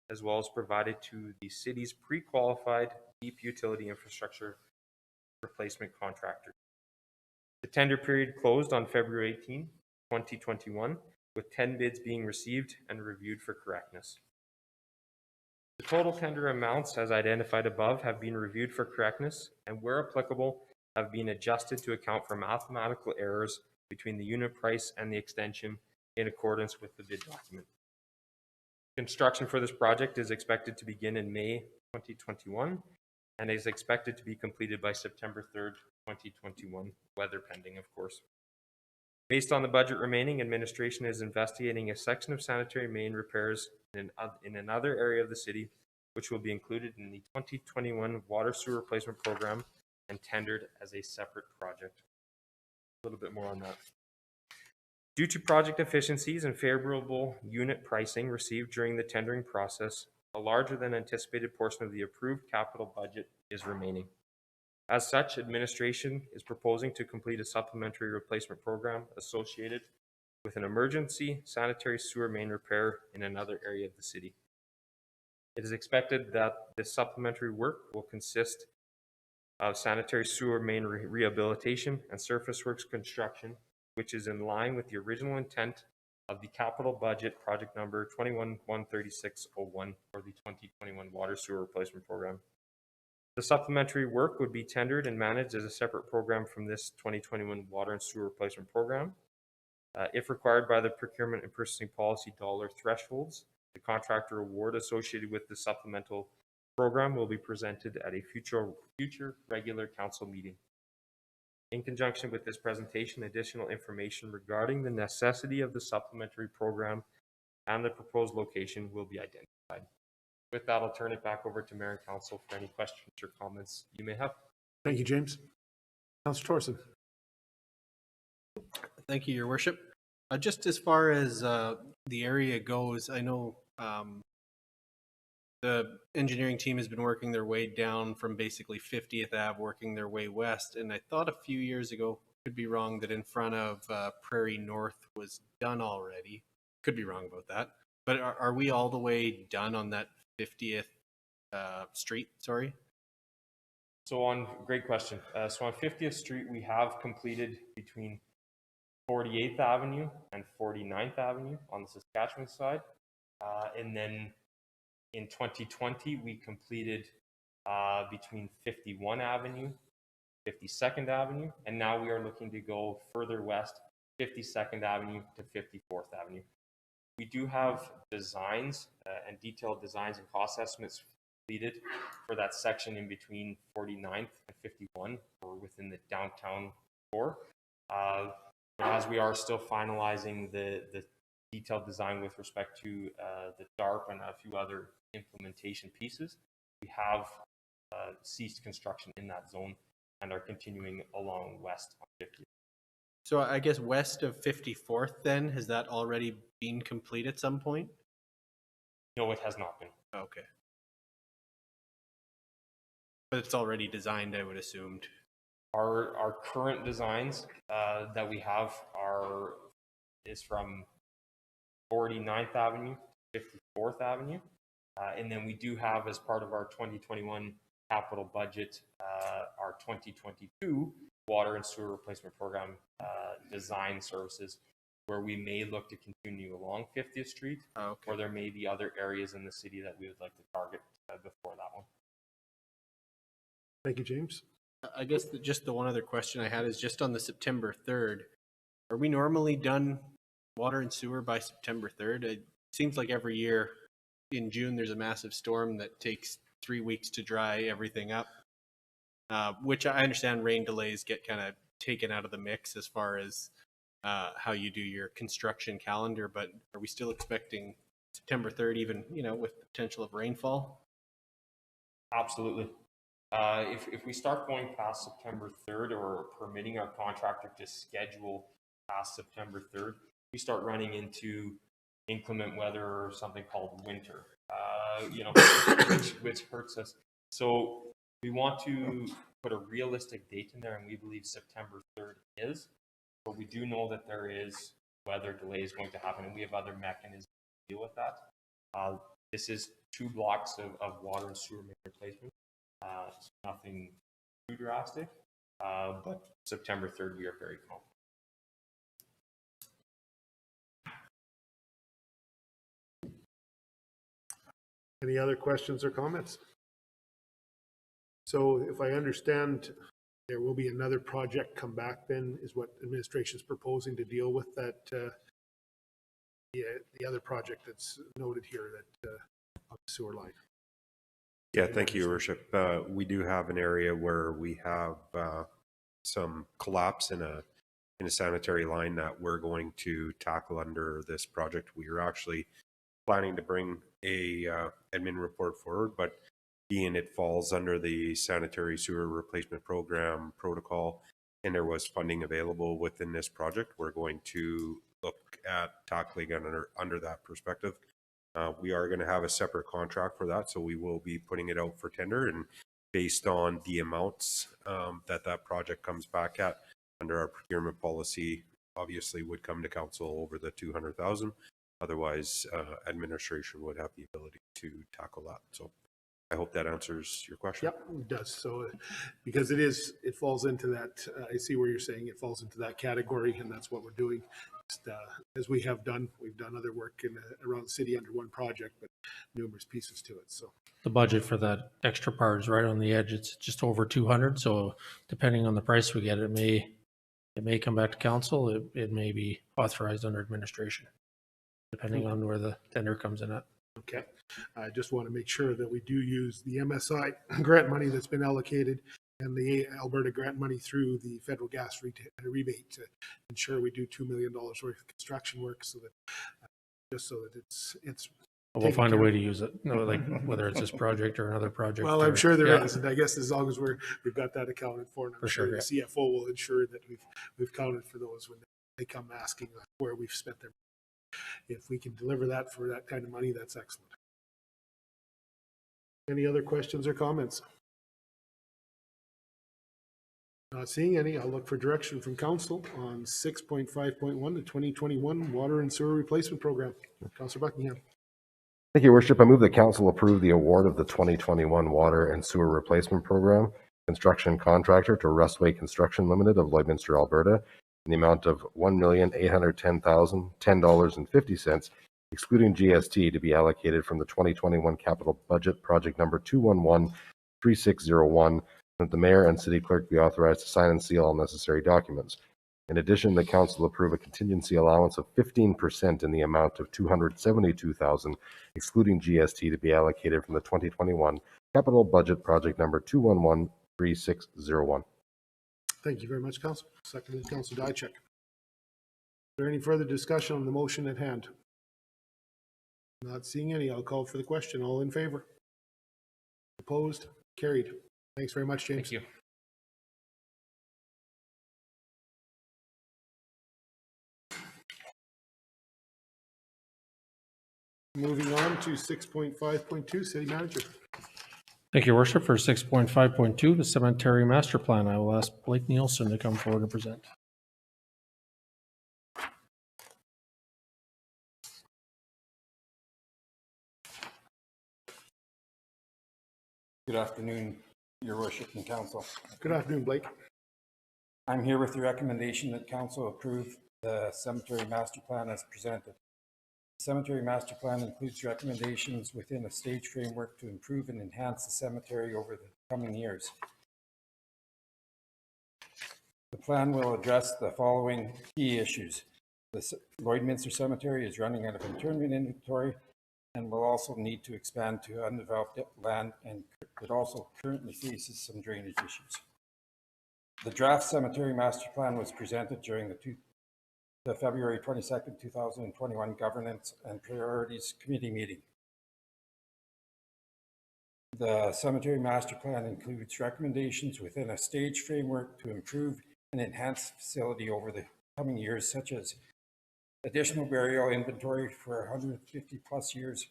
as well as provided to the city's pre-qualified deep utility infrastructure replacement contractor. The tender period closed on February 18, 2021, with 10 bids being received and reviewed for correctness. The total tender amounts, as identified above, have been reviewed for correctness and, where applicable, have been adjusted to account for mathematical errors between the unit price and the extension in accordance with the bid document. Construction for this project is expected to begin in May 2021 and is expected to be completed by September 3rd, 2021, weather pending, of course. Based on the budget remaining, administration is investigating a section of sanitary main repairs in another area of the city, which will be included in the 2021 Water Sewer Replacement Program and tendered as a separate project. A little bit more on that. Due to project efficiencies and favorable unit pricing received during the tendering process, a larger than anticipated portion of the approved capital budget is remaining. As such, administration is proposing to complete a supplementary replacement program associated with an emergency sanitary sewer main repair in another area of the city. It is expected that this supplementary work will consist of sanitary sewer main rehabilitation and surface works construction, which is in line with the original intent of the capital budget project number 21-13601 for the 2021 water sewer replacement program. The supplementary work would be tendered and managed as a separate program from this 2021 water and sewer replacement program. If required by the procurement and purchasing policy dollar thresholds, the contractor award associated with the supplemental program will be presented at a future regular council meeting. In conjunction with this presentation, additional information regarding the necessity of the supplementary program and the proposed location will be identified. With that, I'll turn it back over to Mayor and Council for any questions or comments you may have. Thank you, James. Councillor Thorson. Thank you, Your Worship. Just as far as the area goes, I know the engineering team has been working their way down from basically 50th Ave, working their way west. And I thought a few years ago, could be wrong, that in front of Prairie North was done already. Could be wrong about that. But are we all the way done on that 50th Street? Sorry. So great question. So on 50th Street, we have completed between 48th Avenue and 49th Avenue on the Saskatchewan side. And then in 2020, we completed between 51 Avenue, 52nd Avenue, and now we are looking to go further west, 52nd Avenue to 54th Avenue. We do have designs and detailed designs and cost estimates completed for that section in between 49th and 51, or within the downtown core. As we are still finalizing the detailed design with respect to the DARP and a few other implementation pieces, we have ceased construction in that zone and are continuing along west on 50th. So I guess west of 54th then, has that already been complete at some point? No, it has not been. Okay. But it's already designed, I would assume. Our current designs that we have is from 49th Avenue to 54th Avenue. And then we do have, as part of our 2021 capital budget, our 2022 water and sewer replacement program design services, where we may look to continue along 50th Street, or there may be other areas in the city that we would like to target before that one. Thank you, James. I guess just the one other question I had is just on the September 3rd. Are we normally done water and sewer by September 3rd? It seems like every year in June there's a massive storm that takes 3 weeks to dry everything up, which I understand rain delays get kind of taken out of the mix as far as how you do your construction calendar, but are we still expecting September 3rd, even, with the potential of rainfall? Absolutely. If we start going past September 3rd, or permitting our contractor to schedule past September 3rd, we start running into inclement weather or something called winter, which hurts us. So we want to put a realistic date in there, and we believe September 3rd is, but we do know that there is weather delays going to happen, and we have other mechanisms to deal with that. This is 2 blocks of water and sewer main replacement. So nothing too drastic, but September 3rd, we are very confident. Any other questions or comments? So if I understand, there will be another project come back then, is what administration is proposing to deal with that, the other project that's noted here, that on the sewer line. Yeah, thank you, Your Worship. We do have an area where we have some collapse in a sanitary line that we're going to tackle under this project. We are actually planning to bring a admin report forward, but being it falls under the sanitary sewer replacement program protocol, and there was funding available within this project, we're going to look at tackling under that perspective. We are going to have a separate contract for that, so we will be putting it out for tender, and based on the amounts that project comes back at under our procurement policy, obviously would come to council over the 200,000. Otherwise, administration would have the ability to tackle that. So I hope that answers your question. Yep, it does. So, because it falls into that, I see where you're saying it falls into that category, and that's what we're doing. Just, as we've done other work around the city under one project, but numerous pieces to it. So The budget for that extra part is right on the edge. It's just over 200. So depending on the price we get, it may come back to council. It may be authorized under administration, depending on where the tender comes in at. okay, I just want to make sure that we do use the MSI grant money that's been allocated and the Alberta grant money through the federal gas rebate to ensure we do $2 million worth of construction work, so that just so that it's. We'll find a way to use it. No, like whether it's this project or another project. Well, I'm sure there Yeah. is, and I guess as long as we've got that accounted for, and I'm For sure sure, the CFO will ensure that we've counted for those when they come asking where we've spent their money. If we can deliver that for that kind of money, that's excellent. Any other questions or comments? Not seeing any, I'll look for direction from council on 6.5.1, the 2021 Water and Sewer Replacement Program. Councillor Buckingham. Thank you, Worship. I move that council approve the award of the 2021 Water and Sewer Replacement Program construction contractor to Rustway Construction Limited of Lloydminster, Alberta, in the amount of $1,810,010.50, excluding GST, to be allocated from the 2021 capital budget project number 2113601, and that the mayor and city clerk be authorized to sign and seal all necessary documents. In addition, the council approve a contingency allowance of 15% in the amount of $272,000, excluding GST, to be allocated from the 2021 capital budget project number 2113601. Thank you very much, Council. Seconded, Councillor Diachek. Is there any further discussion on the motion at hand? Not seeing any, I'll call for the question. All in favor? Opposed? Carried. Thanks very much, James. Thank you. Moving on to 6.5.2, City Manager. Thank you, Worship. For 6.5.2, the Cemetery Master Plan, I will ask Blake Nielsen to come forward and present. Good afternoon, Your Worship and Council. Good afternoon, Blake. I'm here with the recommendation that Council approve the Cemetery Master Plan as presented. The Cemetery Master Plan includes recommendations within a stage framework to improve and enhance the cemetery over the coming years. The plan will address the following key issues. The Lloydminster Cemetery is running out of interment inventory and will also need to expand to undeveloped land, and it also currently faces some drainage issues. The draft Cemetery Master Plan was presented during the February 22nd, 2021 Governance and Priorities Committee meeting. The Cemetery Master Plan includes recommendations within a stage framework to improve and enhance the facility over the coming years, such as additional burial inventory for 150 plus years,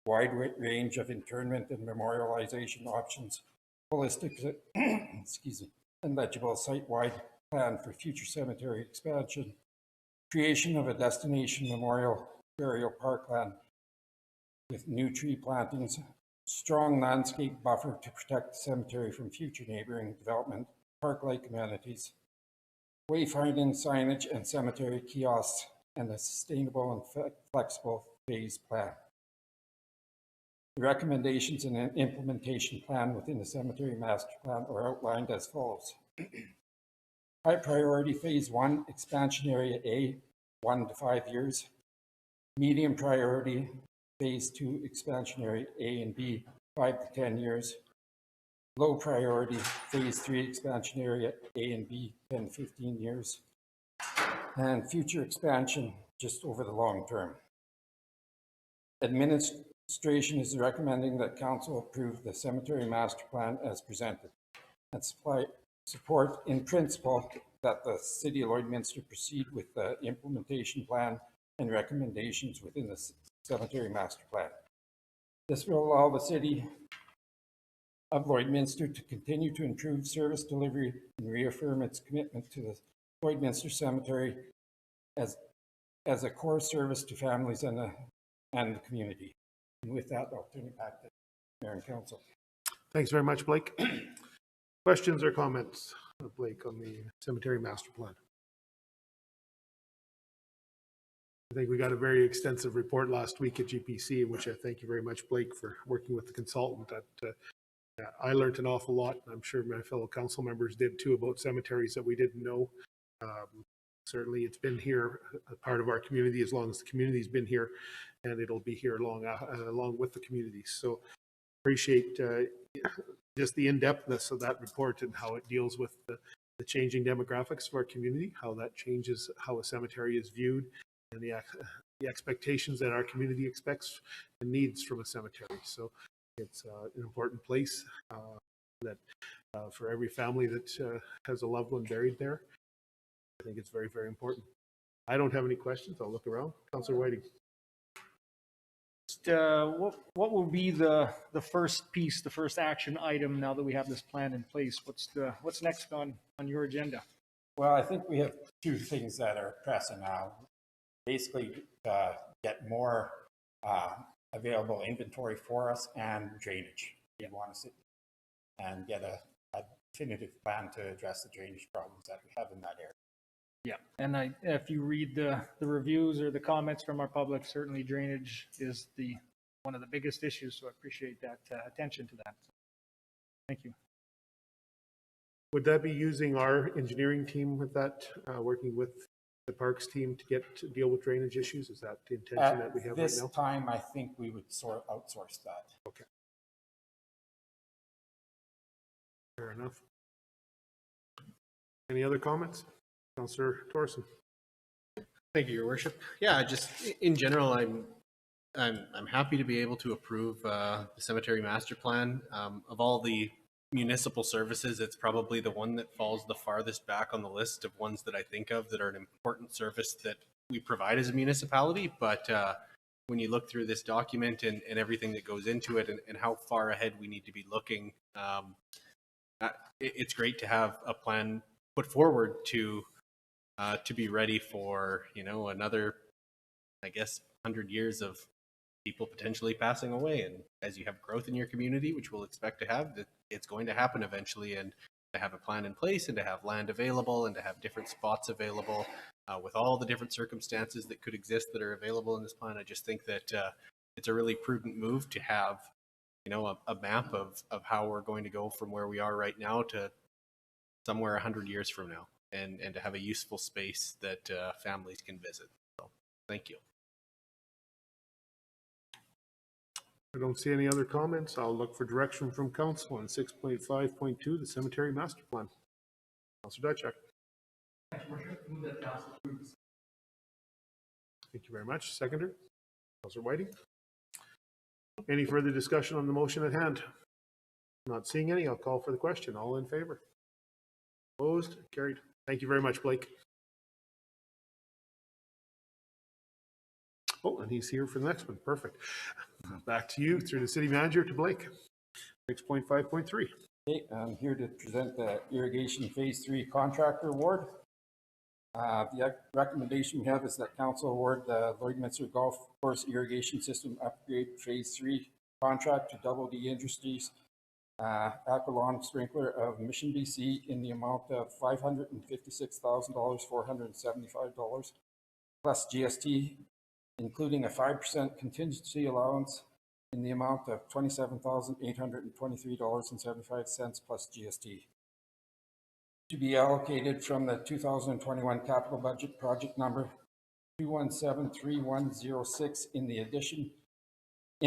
wide range of internment and memorialization options, holistic excuse me, and legible site-wide plan for future cemetery expansion, creation of a destination memorial burial parkland with new tree plantings, strong landscape buffer to protect the cemetery from future neighboring development, park-like amenities, wayfinding signage and cemetery kiosks, and a sustainable and flexible phase plan. The recommendations and an implementation plan within the Cemetery Master Plan are outlined as follows. High priority phase 1, expansion area A, 1 to 5 years. Medium priority phase 2, expansion area A and B, 5 to 10 years. Low priority phase 3, expansion area A and B, 10 to 15 years. And future expansion just over the long term. Administration is recommending that Council approve the Cemetery Master Plan as presented and support in principle that the City of Lloydminster proceed with the implementation plan and recommendations within the Cemetery Master Plan. This will allow the City of Lloydminster to continue to improve service delivery and reaffirm its commitment to the Lloydminster Cemetery as a core service to families and the community. And with that, I'll turn it back to Mayor and Council. Thanks very much, Blake. Questions or comments, Blake, on the cemetery master plan? I think we got a very extensive report last week at GPC, in which I thank you very much, Blake, for working with the consultant. That I learned an awful lot, and I'm sure my fellow council members did too, about cemeteries that we didn't know. Certainly, it's been here, a part of our community, as long as the community's been here, and it'll be here along with the community. So appreciate just the in-depthness of that report and how it deals with the changing demographics of our community, how that changes how a cemetery is viewed, and the expectations that our community expects and needs from a cemetery. So it's an important place that for every family that has a loved one buried there. I think it's very, very important. I don't have any questions. I'll look around. Councillor Whiting. What will be the first piece, the first action item now that we have this plan in place? What's next on your agenda? Well, I think we have two things that are pressing now. Basically, get more available inventory for us and drainage. We want to sit and get a definitive plan to address the drainage problems that we have in that area. Yeah, and if you read the reviews or the comments from our public, certainly drainage is one of the biggest issues. So I appreciate that attention to that. Thank you. Would that be using our engineering team with that, working with the parks team to deal with drainage issues? Is that the intention that we have right now? This time, I think we would outsource that. Okay. Fair enough. Any other comments? Councillor Torson. Thank you, Your Worship. Yeah, just in general, I'm happy to be able to approve the cemetery master plan. Of all the municipal services, it's probably the one that falls the farthest back on the list of ones that I think of that are an important service that we provide as a municipality. But when you look through this document and everything that goes into it and how far ahead we need to be looking, it's great to have a plan put forward to be ready for, another, I guess, 100 years of people potentially passing away. And as you have growth in your community, which we'll expect to have, that it's going to happen eventually, and to have a plan in place and to have land available and to have different spots available with all the different circumstances that could exist that are available in this plan. I just think that it's a really prudent move to have, a map of how we're going to go from where we are right now to somewhere 100 years from now. And to have a useful space that families can visit. So, thank you. I don't see any other comments. I'll look for direction from council on 6.5.2, the cemetery master plan. Councillor Dychak. Thank you very much. Seconder, Councillor Whiting. Any further discussion on the motion at hand? Not seeing any. I'll call for the question. All in favor? Opposed? Carried. Thank you very much, Blake. Oh, and he's here for the next one. Perfect. Back to you through the city manager to Blake. 6.5.3. Okay, I'm here to present the irrigation phase 3 contractor award. The recommendation we have is that council award the Lloydminster Golf Course irrigation system upgrade phase 3 contract to Double D Industries Aqualon Sprinkler of Mission, BC in the amount of $556,475 plus GST, including a 5% contingency allowance in the amount of $27,823.75 plus GST, to be allocated from the 2021 capital budget project number 2173106 in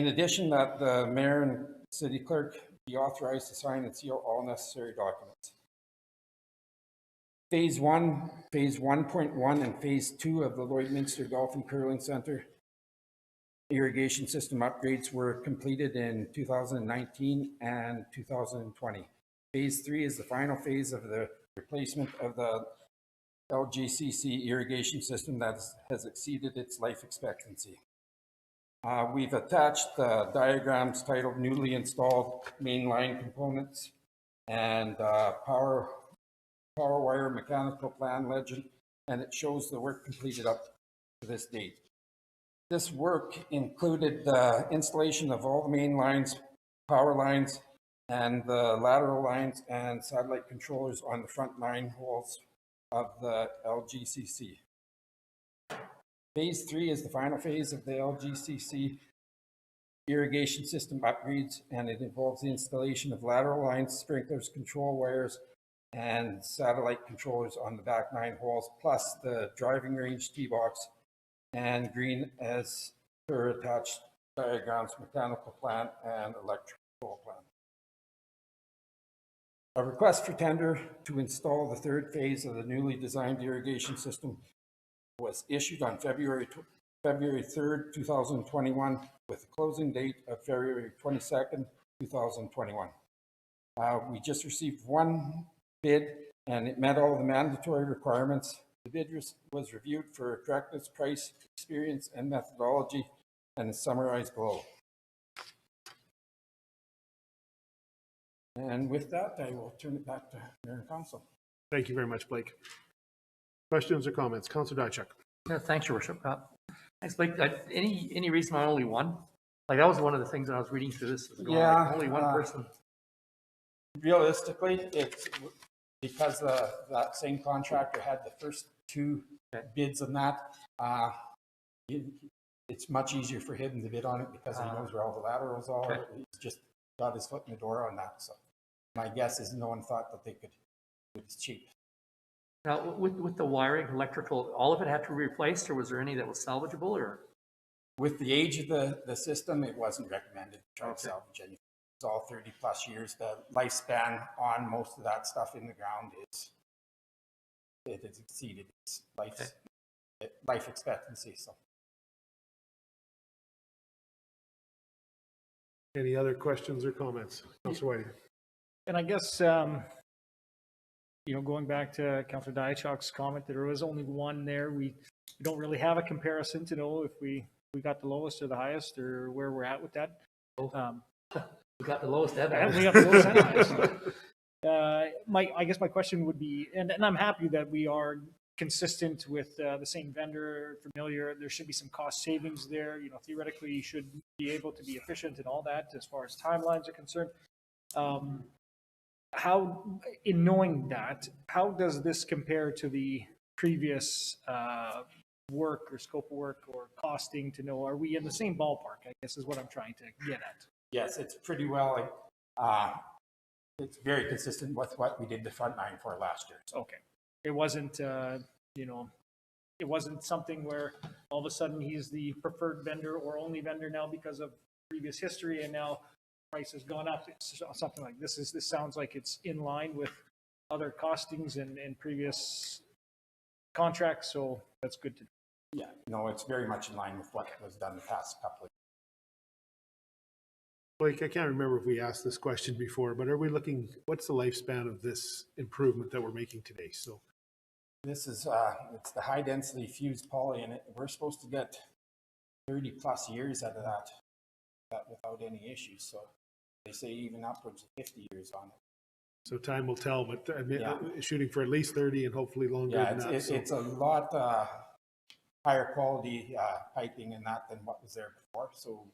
addition that the mayor and city clerk be authorized to sign and seal all necessary documents. Phase 1.1 and Phase 2 of the Lloydminster Golf and Curling Center irrigation system upgrades were completed in 2019 and 2020. Phase 3 is the final phase of the replacement of the LGCC irrigation system that has exceeded its life expectancy. We've attached diagrams titled newly installed mainline components and power wire mechanical plan legend, and it shows the work completed up to this date. This work included the installation of all the main lines, power lines, and the lateral lines and satellite controllers on the front 9 holes of the LGCC. Phase 3 is the final phase of the LGCC irrigation system upgrades, and it involves the installation of lateral lines, sprinklers, control wires, and satellite controllers on the back 9 holes, plus the driving range T-box and green as per attached diagrams, mechanical plant and electrical control plant. A request for tender to install the 3rd phase of the newly designed irrigation system was issued on February 3rd, 2021, with a closing date of February 22nd, 2021. We just received 1 bid, and it met all the mandatory requirements. The bid was reviewed for correctness, price, experience, and methodology, and is summarized below. And with that, I will turn it back to Mayor and Council. Thank you very much, Blake. Questions or comments? Councillor Diachuk. Yeah, thanks, Your Worship. Thanks, Blake. Any reason why only one? Like, that was one of the things when I was reading through this. Yeah, like, only one person. Realistically, it's because that same contractor had the first 2 bids on that. It's much easier for him to bid on it because he knows where all the laterals are. Okay. He's just got his foot in the door on that. So my guess is no one thought that they could do it cheap. Now, with the wiring, electrical, all of it had to be replaced, or was there any that was salvageable? Or with the age of the system, it wasn't recommended to try to salvage anything. It's all 30 plus years. The lifespan on most of that stuff in the ground it has exceeded its life expectancy. So, any other questions or comments? Councillor Whiting. And I guess, going back to Councillor Diachuk's comment, that there was only one there. We don't really have a comparison to know if we got the lowest or the highest, or where we're at with that. We got the lowest and highest. We got the lowest and highest. I guess my question would be, and I'm happy that we are consistent with the same vendor, familiar. There should be some cost savings there. Theoretically, you should be able to be efficient and all that as far as timelines are concerned. How, in knowing that, how does this compare to the previous work or scope of work or costing, to know, are we in the same ballpark, I guess is what I'm trying to get at. Yes, it's pretty well, it's very consistent with what we did the front 9 for last year. So. Okay. It wasn't, it wasn't something where all of a sudden he's the preferred vendor or only vendor now because of previous history, and now price has gone up. It's something like this. This sounds like it's in line with other costings and previous contracts, so that's good to know. Yeah, no, it's very much in line with what was done the past couple of years. Blake, I can't remember if we asked this question before, but are we looking, what's the lifespan of this improvement that we're making today? So this is, it's the high density fused poly, and we're supposed to get 30 plus years out of that without any issues. So they say even upwards of 50 years on it. So time will tell, but shooting for at least 30 and hopefully longer than that. It's a lot higher quality piping and that than what was there before. So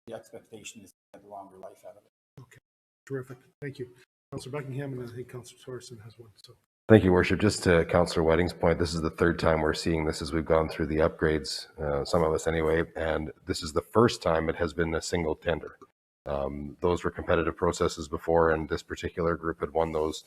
the expectation is to get a longer life out of it. Okay, terrific. Thank you. Councillor Buckingham, and I think Councillor Torreson has one. So. Thank you, Worship. Just to Councillor Whiting's point, this is the 3rd time we're seeing this as we've gone through the upgrades, some of us anyway, and this is the first time it has been a single tender. Those were competitive processes before, and this particular group had won those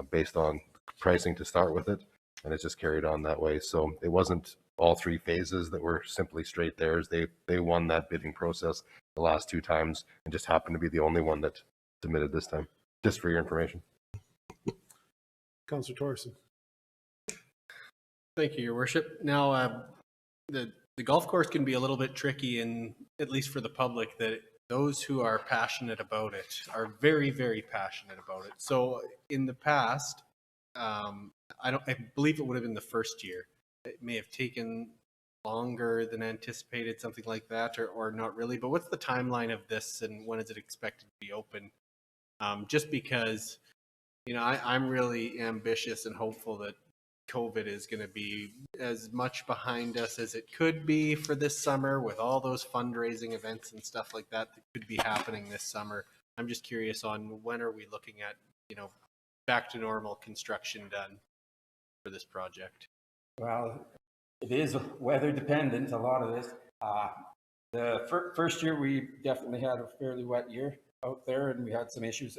based on pricing to start with it, and it's just carried on that way. So it wasn't all 3 phases that were simply straight theirs. They won that bidding process the last 2 times and just happened to be the only one that submitted this time, just for your information. Councillor Torreson. Thank you, Your Worship. Now, the golf course can be a little bit tricky, and at least for the public, that those who are passionate about it are very, very passionate about it. So in the past, I believe it would have been the first year. It may have taken longer than anticipated, something like that, or not really. But what's the timeline of this, and when is it expected to be open? Just because, I'm really ambitious and hopeful that COVID is going to be as much behind us as it could be for this summer, with all those fundraising events and stuff like that that could be happening this summer. I'm just curious on when are we looking at, back to normal construction done for this project? Well, it is weather dependent, a lot of this. The first year, we definitely had a fairly wet year out there, and we had some issues.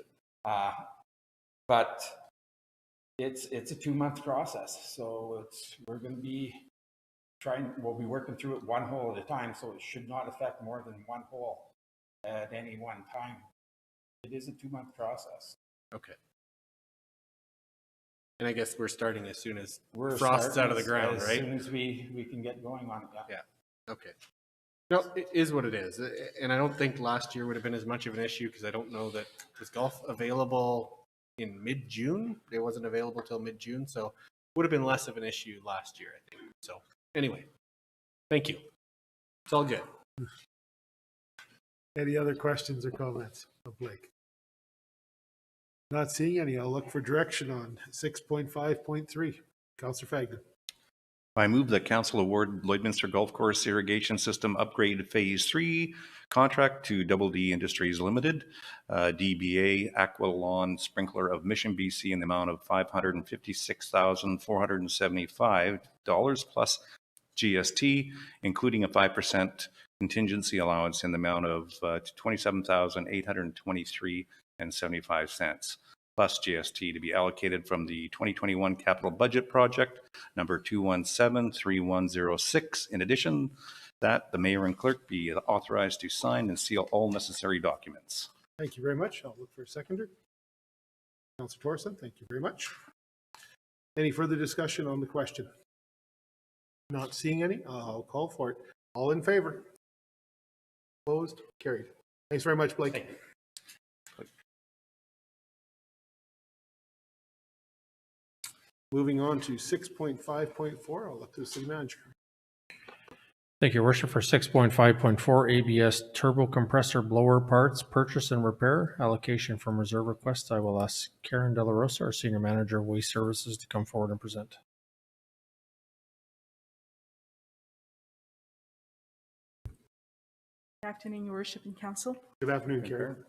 But it's a 2-month process, so we're going to be we'll be working through it one hole at a time, so it should not affect more than one hole at any one time. It is a 2-month process. Okay. And I guess we're starting as soon as We're frost's out of the starting ground, right? As soon as we can get going on it. Yeah. Okay. No, it is what it is. And I don't think last year would have been as much of an issue because I don't know that was golf available in mid-June. It wasn't available till mid-June, so would have been less of an issue last year, I think. So anyway, thank you. It's all good. Any other questions or comments of Blake? Not seeing any. I'll look for direction on 6.5.3. Councillor Fagnan. I move that council award Lloydminster Golf Course Irrigation System Upgrade Phase 3 contract to Double D Industries Limited, DBA Aqua Lawn Sprinkler of Mission, BC in the amount of $556,475 plus GST, including a 5% contingency allowance in the amount of $27,823.75. plus GST to be allocated from the 2021 capital budget project number 2173106. In addition, that the mayor and clerk be authorized to sign and seal all necessary documents. Thank you very much. I'll look for a seconder. Councillor Thorson, thank you very much. Any further discussion on the question? Not seeing any. I'll call for it. All in favor? Opposed? Carried. Thanks very much, Blake. Moving on to 6.5.4, I'll look to the city manager. Thank you, Your Worship. For 6.5.4, ABS turbo compressor blower parts, purchase and repair, allocation from reserve requests, I will ask Karen De La Rosa, our Senior Manager of Waste Services, to come forward and present. Good afternoon, Your Worship and Council. Good afternoon, Karen.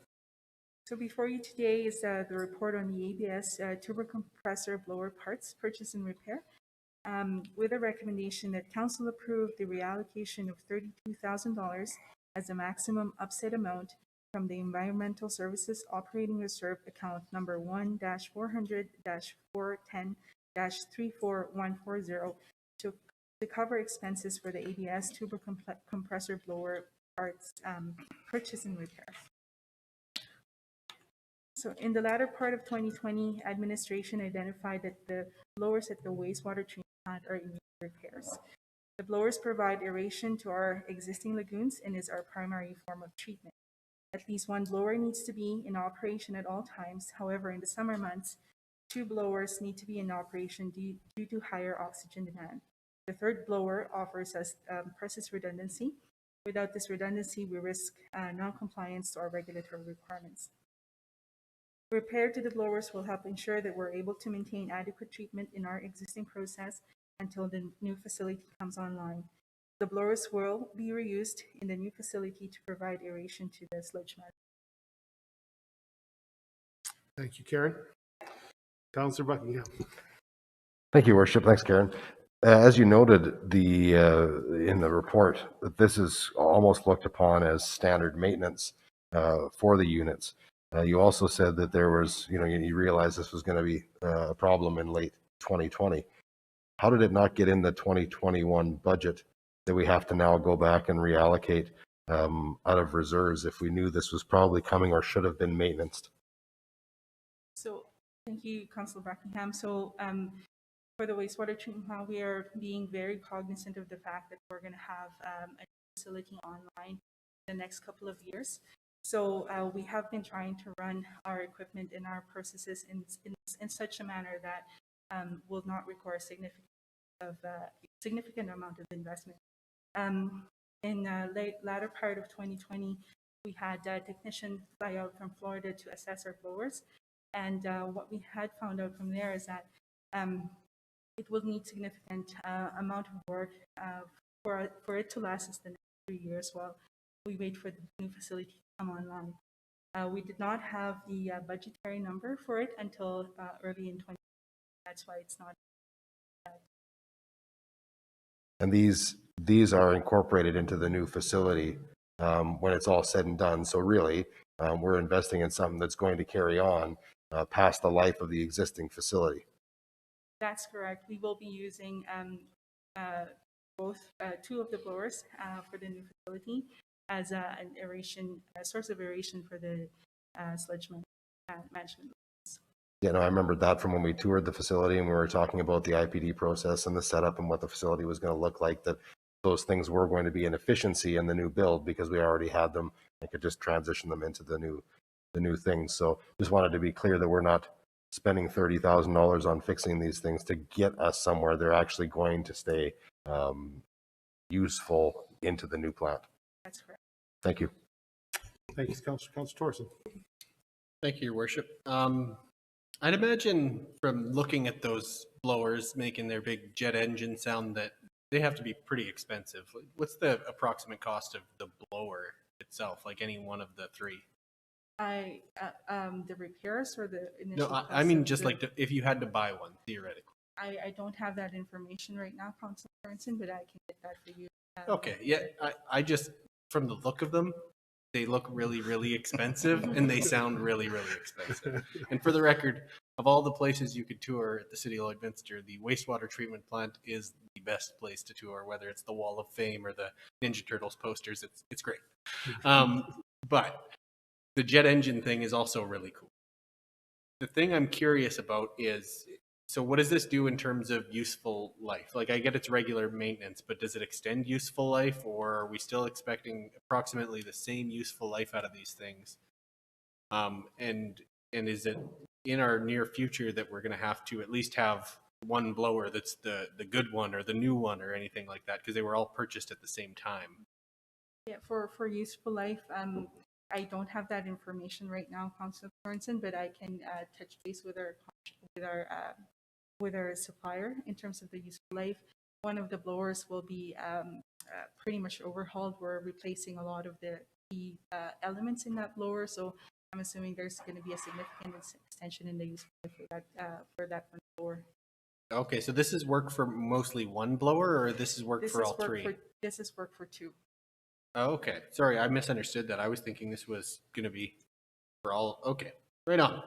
So before you today is the report on the ABS turbo compressor blower parts, purchase and repair, with a recommendation that Council approve the reallocation of $32,000 as a maximum upset amount from the Environmental Services Operating Reserve account number 1-400-410-34140 to cover expenses for the ABS turbo compressor blower parts purchase and repair. So in the latter part of 2020, administration identified that the blowers at the wastewater treatment plant are in need of repairs. The blowers provide aeration to our existing lagoons and is our primary form of treatment. At least one blower needs to be in operation at all times. However, in the summer months, 2 blowers need to be in operation due to higher oxygen demand. The third blower offers us process redundancy. Without this redundancy, we risk non-compliance to our regulatory requirements. Repair to the blowers will help ensure that we're able to maintain adequate treatment in our existing process until the new facility comes online. The blowers will be reused in the new facility to provide aeration to the sludge mat. Thank you, Karen. Councillor Buckingham. Thank you, Worship. Thanks, Karen. As you noted in the report, that this is almost looked upon as standard maintenance for the units. You also said that there was, you realized this was going to be a problem in late 2020. How did it not get in the 2021 budget that we have to now go back and reallocate out of reserves if we knew this was probably coming or should have been maintenanced? So thank you, Councillor Buckingham. So for the wastewater treatment plant, we are being very cognizant of the fact that we're going to have a facility online in the next couple of years. So we have been trying to run our equipment and our processes in such a manner that will not require significant amount of investment. In the latter part of 2020, we had a technician fly out from Florida to assess our blowers, and what we had found out from there is that it will need significant amount of work for it to last us the next 3 years while we wait for the new facility to come online. We did not have the budgetary number for it until early in 2020. That's why it's not. And these are incorporated into the new facility when it's all said and done. So really, we're investing in something that's going to carry on past the life of the existing facility. That's correct. We will be using both two of the blowers for the new facility as a source of aeration for the sludge management. Yeah, no, I remember that from when we toured the facility and we were talking about the IPD process and the setup and what the facility was going to look like, that those things were going to be an efficiency in the new build because we already had them and could just transition them into the new things. So just wanted to be clear that we're not spending $30,000 on fixing these things to get us somewhere. They're actually going to stay useful into the new plant. That's correct. Thank you. Thank you, Councillor Thorson. Thank you, Your Worship. I'd imagine from looking at those blowers making their big jet engine sound that they have to be pretty expensive. What's the approximate cost of the blower itself, like any one of the three? The repairs or the initial? No, I mean just like if you had to buy one, theoretically. I don't have that information right now, Councillor Sorensen, but I can get that for you. Okay, yeah, I just, from the look of them, they look really, really expensive and they sound really, really expensive. And for the record, of all the places you could tour at the City of Lloydminster, the wastewater treatment plant is the best place to tour, whether it's the Wall of Fame or the Ninja Turtles posters. It's great. But the jet engine thing is also really cool. The thing I'm curious about is, so what does this do in terms of useful life? Like, I get it's regular maintenance, but does it extend useful life, or are we still expecting approximately the same useful life out of these things? And is it in our near future that we're going to have to at least have one blower that's the good one or the new one or anything like that, because they were all purchased at the same time? Yeah, for useful life, I don't have that information right now, Councillor Sorensen, but I can touch base with our supplier in terms of the useful life. One of the blowers will be pretty much overhauled. We're replacing a lot of the key elements in that blower, so I'm assuming there's going to be a significant extension in the useful life for that one blower. Okay, so this is work for mostly one blower, or this is work for all three? This is work for two. Oh, okay. Sorry, I misunderstood that. I was thinking this was going to be for all. Okay, right on.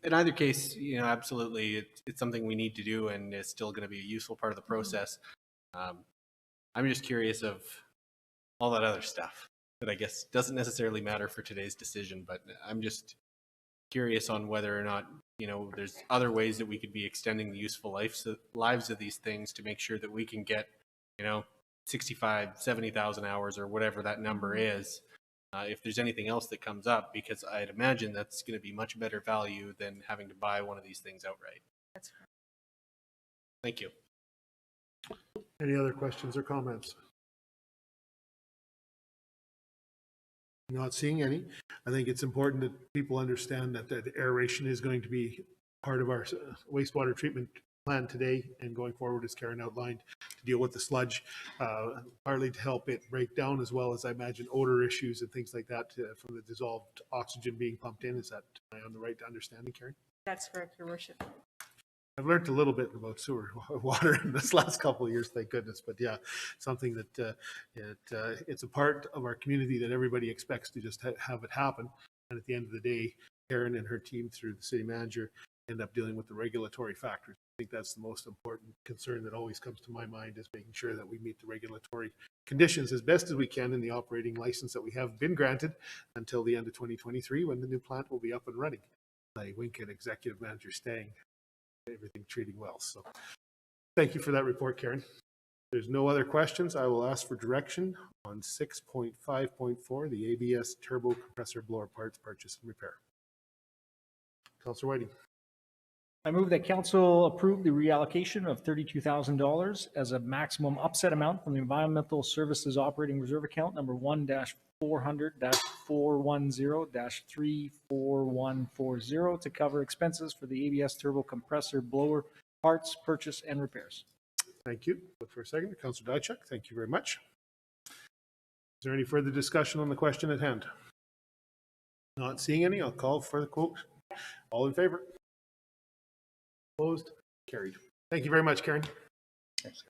In either case, absolutely, it's something we need to do, and it's still going to be a useful part of the process. I'm just curious of all that other stuff that I guess doesn't necessarily matter for today's decision, but I'm just curious on whether or not, there's other ways that we could be extending the useful lives of these things to make sure that we can get, 65, 70,000 hours or whatever that number is. If there's anything else that comes up, because I'd imagine that's going to be much better value than having to buy one of these things outright. That's correct. Thank you. Any other questions or comments? Not seeing any. I think it's important that people understand that the aeration is going to be part of our wastewater treatment plan today and going forward, as Karen outlined, to deal with the sludge, partly to help it break down, as well as I imagine odor issues and things like that from the dissolved oxygen being pumped in. Is that on the right understanding, Karen? That's correct, Your Worship. I've learned a little bit about sewer water in this last couple of years, thank goodness. But yeah, something that it's a part of our community that everybody expects to just have it happen. And at the end of the day, Karen and her team, through the city manager, end up dealing with the regulatory factors. I think that's the most important concern that always comes to my mind, is making sure that we meet the regulatory conditions as best as we can in the operating license that we have been granted until the end of 2023, when the new plant will be up and running. I wink at executive manager staying. Everything treating well. So thank you for that report, Karen. If there's no other questions, I will ask for direction on 6.5.4, the ABS turbo compressor blower parts purchase and repair. Councillor Whiting. I move that council approve the reallocation of $32,000 as a maximum upset amount from the Environmental Services Operating Reserve Account number 1-400-410-34140 to cover expenses for the ABS turbo compressor blower parts purchase and repairs. Thank you. Look for a second. Councillor Diachuk, thank you very much. Is there any further discussion on the question at hand? Not seeing any, I'll call for the quote. All in favor? Opposed? Carried. Thank you very much, Karen. Thanks.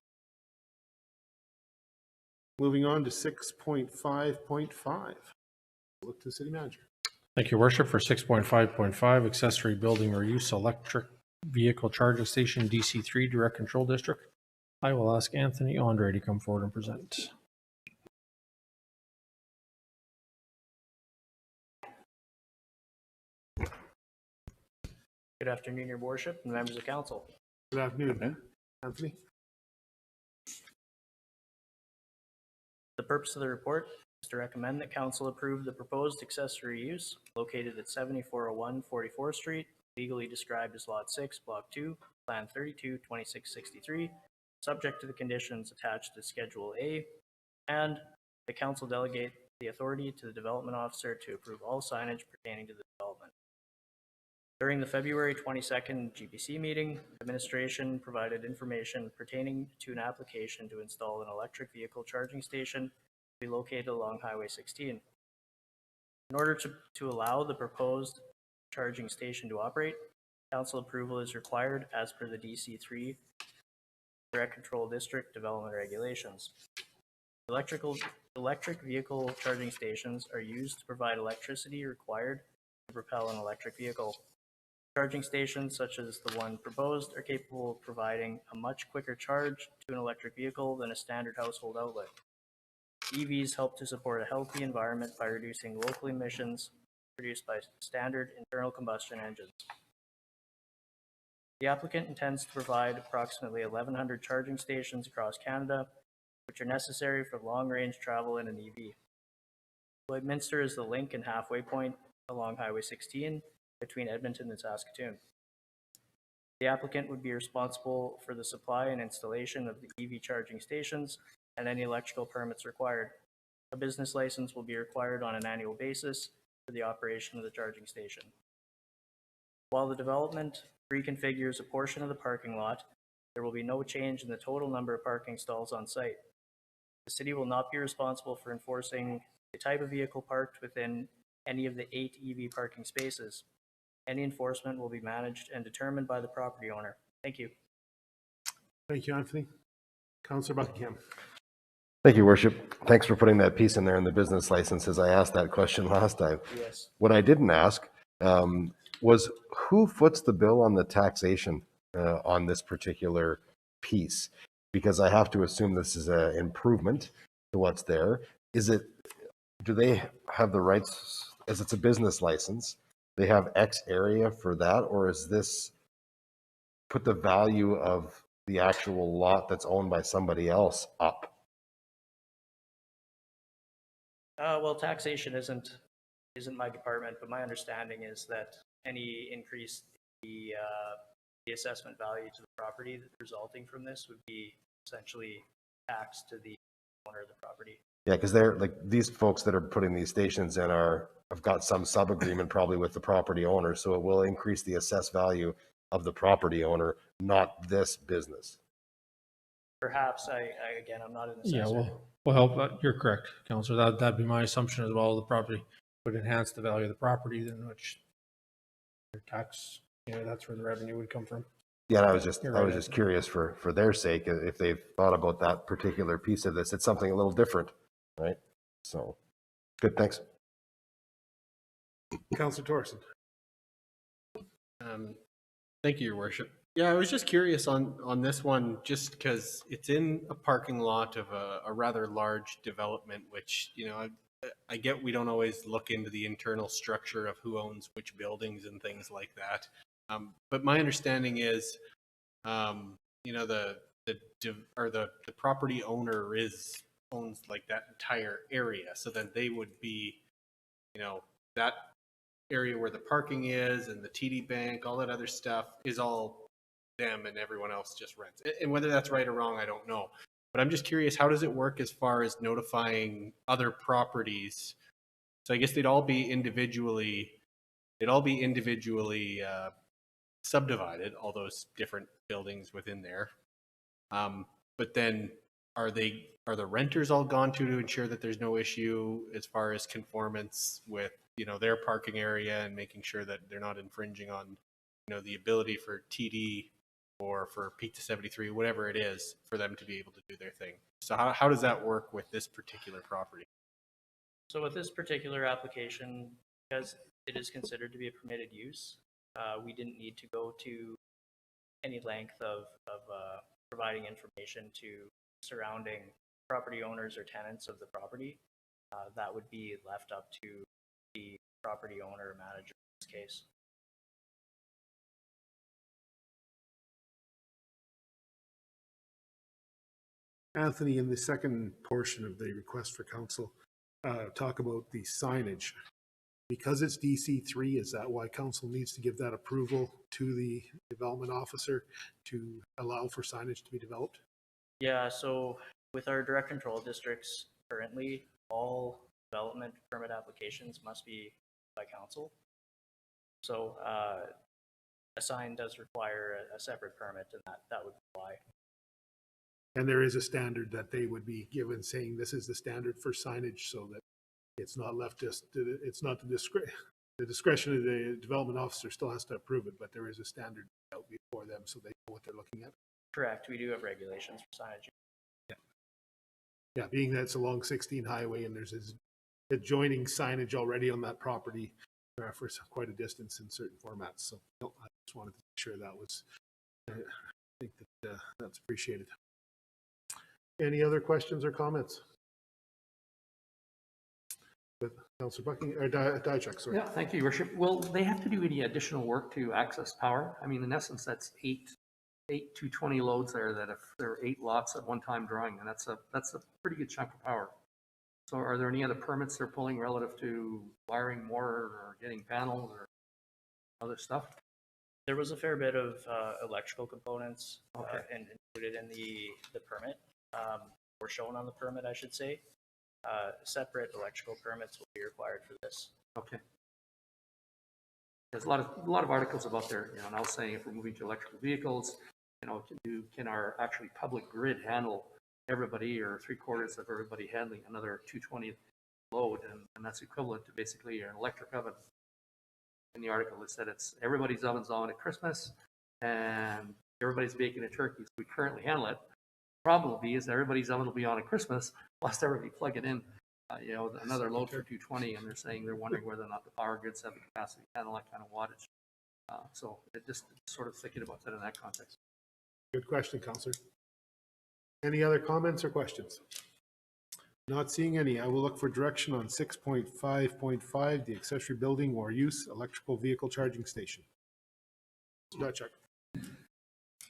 Moving on to 6.5.5. Look to the city manager. Thank you, Worship. For 6.5.5, accessory building or use electric vehicle charging station DC3 direct control district, I will ask Anthony Andre to come forward and present. Good afternoon, Your Worship and members of council. Good afternoon, Anthony. The purpose of the report is to recommend that council approve the proposed accessory use located at 7401 44th Street, legally described as Lot 6, Block 2, Plan 32, 2663, subject to the conditions attached to Schedule A, and the council delegate the authority to the development officer to approve all signage pertaining to the development. During the February 22nd GPC meeting, administration provided information pertaining to an application to install an electric vehicle charging station to be located along Highway 16. In order to allow the proposed charging station to operate, council approval is required as per the DC3 Direct Control District Development Regulations. Electric vehicle charging stations are used to provide electricity required to propel an electric vehicle. Charging stations such as the one proposed are capable of providing a much quicker charge to an electric vehicle than a standard household outlet. EVs help to support a healthy environment by reducing local emissions produced by standard internal combustion engines. The applicant intends to provide approximately 1,100 charging stations across Canada, which are necessary for long-range travel in an EV. Lloydminster is the link and halfway point along Highway 16 between Edmonton and Saskatoon. The applicant would be responsible for the supply and installation of the EV charging stations and any electrical permits required. A business license will be required on an annual basis for the operation of the charging station. While the development reconfigures a portion of the parking lot, there will be no change in the total number of parking stalls on site. The city will not be responsible for enforcing the type of vehicle parked within any of the 8 EV parking spaces. Any enforcement will be managed and determined by the property owner. Thank you. Thank you, Anthony. Councillor Buckingham. Thank you, Worship. Thanks for putting that piece in there in the business licenses. I asked that question last time. Yes. What I didn't ask was who foots the bill on the taxation on this particular piece? Because I have to assume this is an improvement to what's there. Do they have the rights, as it's a business license, they have X area for that, or is this put the value of the actual lot that's owned by somebody else up? Well, taxation isn't my department, but my understanding is that any increase in the assessment value to the property resulting from this would be essentially taxed to the owner of the property. Yeah, because they're like these folks that are putting these stations in have got some sub agreement probably with the property owner, so it will increase the assessed value of the property owner, not this business. Perhaps again, I'm not an assessor. Yeah, well, you're correct, Councillor. That'd be my assumption as well. The property would enhance the value of the property, then which your tax, that's where the revenue would come from. Yeah, and I was just curious for their sake if they've thought about that particular piece of this. It's something a little different, right? So, good, thanks. Councillor Thorson. Thank you, Your Worship. Yeah, I was just curious on this one, just because it's in a parking lot of a rather large development, which, I get we don't always look into the internal structure of who owns which buildings and things like that. But my understanding is, the property owner owns like that entire area. So then they would be, that area where the parking is and the TD Bank, all that other stuff is all them, and everyone else just rents. And whether that's right or wrong, I don't know. But I'm just curious, how does it work as far as notifying other properties? So I guess they'd all be individually subdivided, all those different buildings within there. But then are the renters all gone to ensure that there's no issue as far as conformance with their parking area and making sure that they're not infringing on, the ability for TD or for Peak to 73, whatever it is, for them to be able to do their thing. So how does that work with this particular property? So with this particular application, because it is considered to be a permitted use, we didn't need to go to any length of providing information to surrounding property owners or tenants of the property. That would be left up to the property owner or manager in this case. Anthony, in the second portion of the request for council, talk about the signage. Because it's DC3, is that why council needs to give that approval to the development officer to allow for signage to be developed? Yeah, so with our direct control districts currently, all development permit applications must be by council. So a sign does require a separate permit, and that would apply. And there is a standard that they would be given saying this is the standard for signage, so that it's not left just, it's not the discretion of the development officer still has to approve it, but there is a standard out before them so they know what they're looking at. Correct. We do have regulations for signage. Yeah, being that it's along 16 highway and there's this adjoining signage already on that property for quite a distance in certain formats. So no, I just wanted to make sure that was, I think that that's appreciated. Any other questions or comments? With Councillor Bucking or Diachuk, sorry. Yeah, thank you, Your Worship. Will they have to do any additional work to access power? I mean, in essence, that's eight 220 loads there, that if there are 8 lots at one time drawing, and that's a pretty good chunk of power. So are there any other permits they're pulling relative to wiring more or getting panels or other stuff? There was a fair bit of electrical components and included in the permit, or shown on the permit, I should say. Separate electrical permits will be required for this. Okay. There's a lot of articles about there, now saying if we're moving to electrical vehicles, can our actually public grid handle everybody or 3/4 of everybody handling another 220 load, and that's equivalent to basically an electric oven. In the article, it said it's everybody's oven's on at Christmas and everybody's baking a turkey. So we currently handle it. Problem will be is everybody's oven will be on at Christmas, plus everybody plug it in, another load for 220, and they're saying they're wondering whether or not the power grids have the capacity to handle that kind of wattage. So it just sort of thinking about that in that context. Good question, Councillor. Any other comments or questions? Not seeing any. I will look for direction on 6.5.5, the accessory building or use electrical vehicle charging station. Diachuk.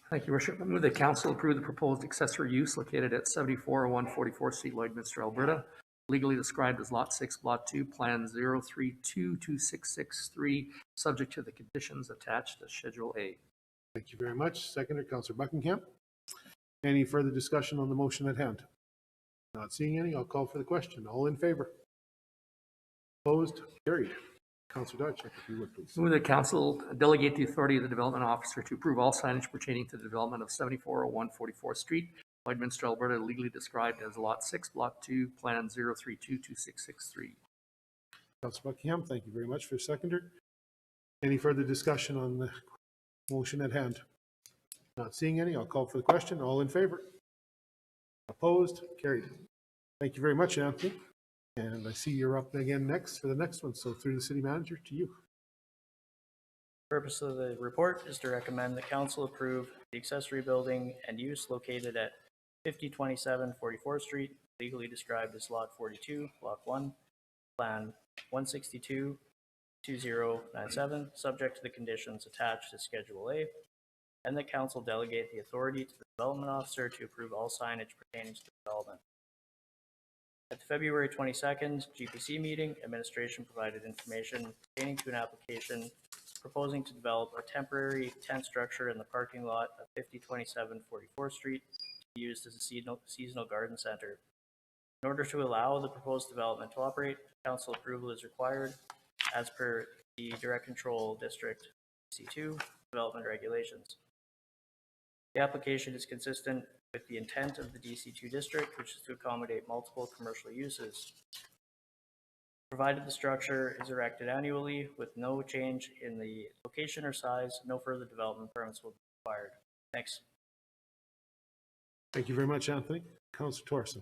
Thank you, Worship. I move that council approve the proposed accessory use located at 7401 44th Street, Lloydminster, Alberta, legally described as Lot 6, Block 2, Plan 0322663, subject to the conditions attached to Schedule A. Thank you very much. Seconder, Councillor Buckingham. Any further discussion on the motion at hand? Not seeing any. I'll call for the question. All in favor? Opposed? Carried. Councillor Diachuk, if you would, please. Move that council delegate the authority of the development officer to approve all signage pertaining to the development of 7401 44th Street, Lloydminster, Alberta, legally described as Lot 6, Block 2, Plan 0322663. Councillor Buckingham, thank you very much for seconder. Any further discussion on the motion at hand? Not seeing any. I'll call for the question. All in favor? Opposed? Carried. Thank you very much, Anthony. And I see you're up again next for the next one. So through the city manager to you. The purpose of the report is to recommend that council approve the accessory building and use located at 5027 44th Street, legally described as Lot 42, Block 1, Plan 162-2097, subject to the conditions attached to Schedule A, and that council delegate the authority to the development officer to approve all signage pertaining to the development. At the February 22nd GPC meeting, administration provided information pertaining to an application proposing to develop a temporary tent structure in the parking lot of 5027 44th Street to be used as a seasonal garden center. In order to allow the proposed development to operate, council approval is required as per the Direct Control District C2 development regulations. The application is consistent with the intent of the DC2 district, which is to accommodate multiple commercial uses. Provided the structure is erected annually with no change in the location or size, no further development permits will be required. Thanks. Thank you very much, Anthony. Councillor Thorson.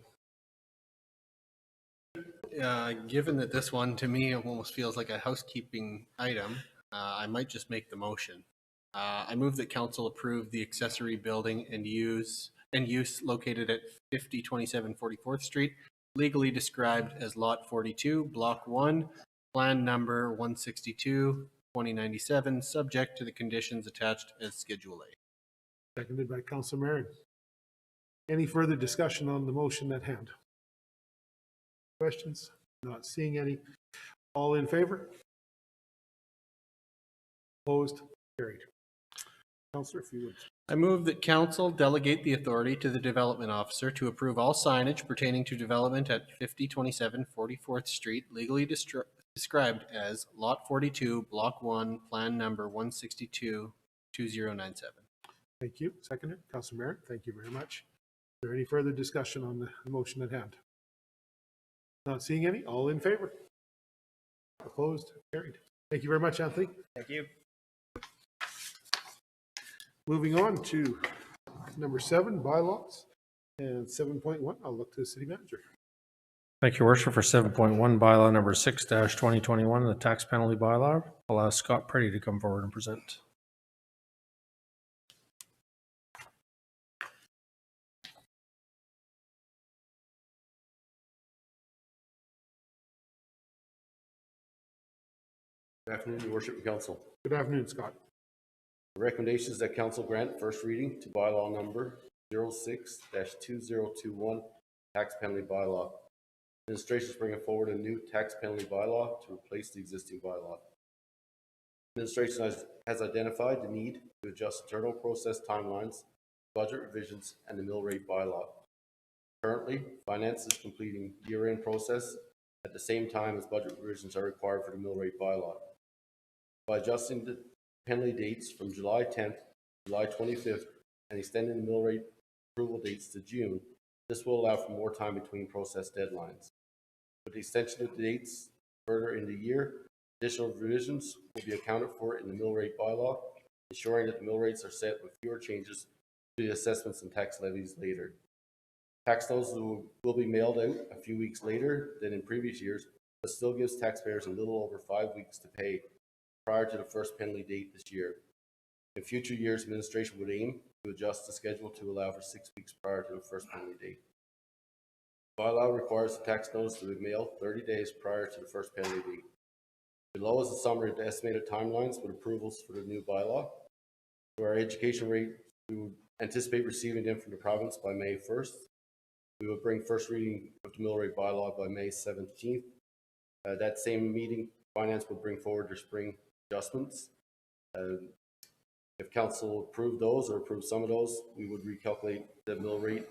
Given that this one, to me, almost feels like a housekeeping item, I might just make the motion. I move that council approve the accessory building and use located at 5027 44th Street, legally described as Lot 42, Block 1, Plan Number 162, 2097, subject to the conditions attached as Schedule A. Seconded by Councillor Marion. Any further discussion on the motion at hand? Questions? Not seeing any. All in favor? Opposed? Carried. Councillor, if you would. I move that council delegate the authority to the development officer to approve all signage pertaining to development at 5027 44th Street, legally described as Lot 42, Block 1, Plan Number 162, 2097. Thank you. Seconded. Councillor Merritt, thank you very much. Is there any further discussion on the motion at hand? Not seeing any. All in favor? Opposed? Carried. Thank you very much, Anthony. Thank you. Moving on to number 7, bylaws, and 7.1, I'll look to the city manager. Thank you, Your Worship. For 7.1, bylaw number 6-2021, the tax penalty bylaw, I'll ask Scott Pretty to come forward and present. Good afternoon, Your Worship and Council. Good afternoon, Scott. The recommendation is that Council grant first reading to bylaw number 06-2021, tax penalty bylaw. Administration is bringing forward a new tax penalty bylaw to replace the existing bylaw. Administration has identified the need to adjust internal process timelines, budget revisions, and the mill rate bylaw. Currently, Finance is completing year-end process at the same time as budget revisions are required for the mill rate bylaw. By adjusting the penalty dates from July 10th to July 25th and extending the mill rate approval dates to June, this will allow for more time between process deadlines. With the extension of the dates further in the year, additional revisions will be accounted for in the mill rate bylaw, ensuring that the mill rates are set with fewer changes to the assessments and tax levies later. Tax notices will be mailed out a few weeks later than in previous years, but still gives taxpayers a little over 5 weeks to pay prior to the first penalty date this year. In future years, administration would aim to adjust the schedule to allow for 6 weeks prior to the first penalty date. The bylaw requires the tax notice to be mailed 30 days prior to the first penalty date. Below is a summary of the estimated timelines with approvals for the new bylaw. For our education rate, we would anticipate receiving them from the province by May 1st. We will bring first reading of the mill rate bylaw by May 17th. That same meeting, Finance will bring forward their spring adjustments. If council approved those or approved some of those, we would recalculate the mill rate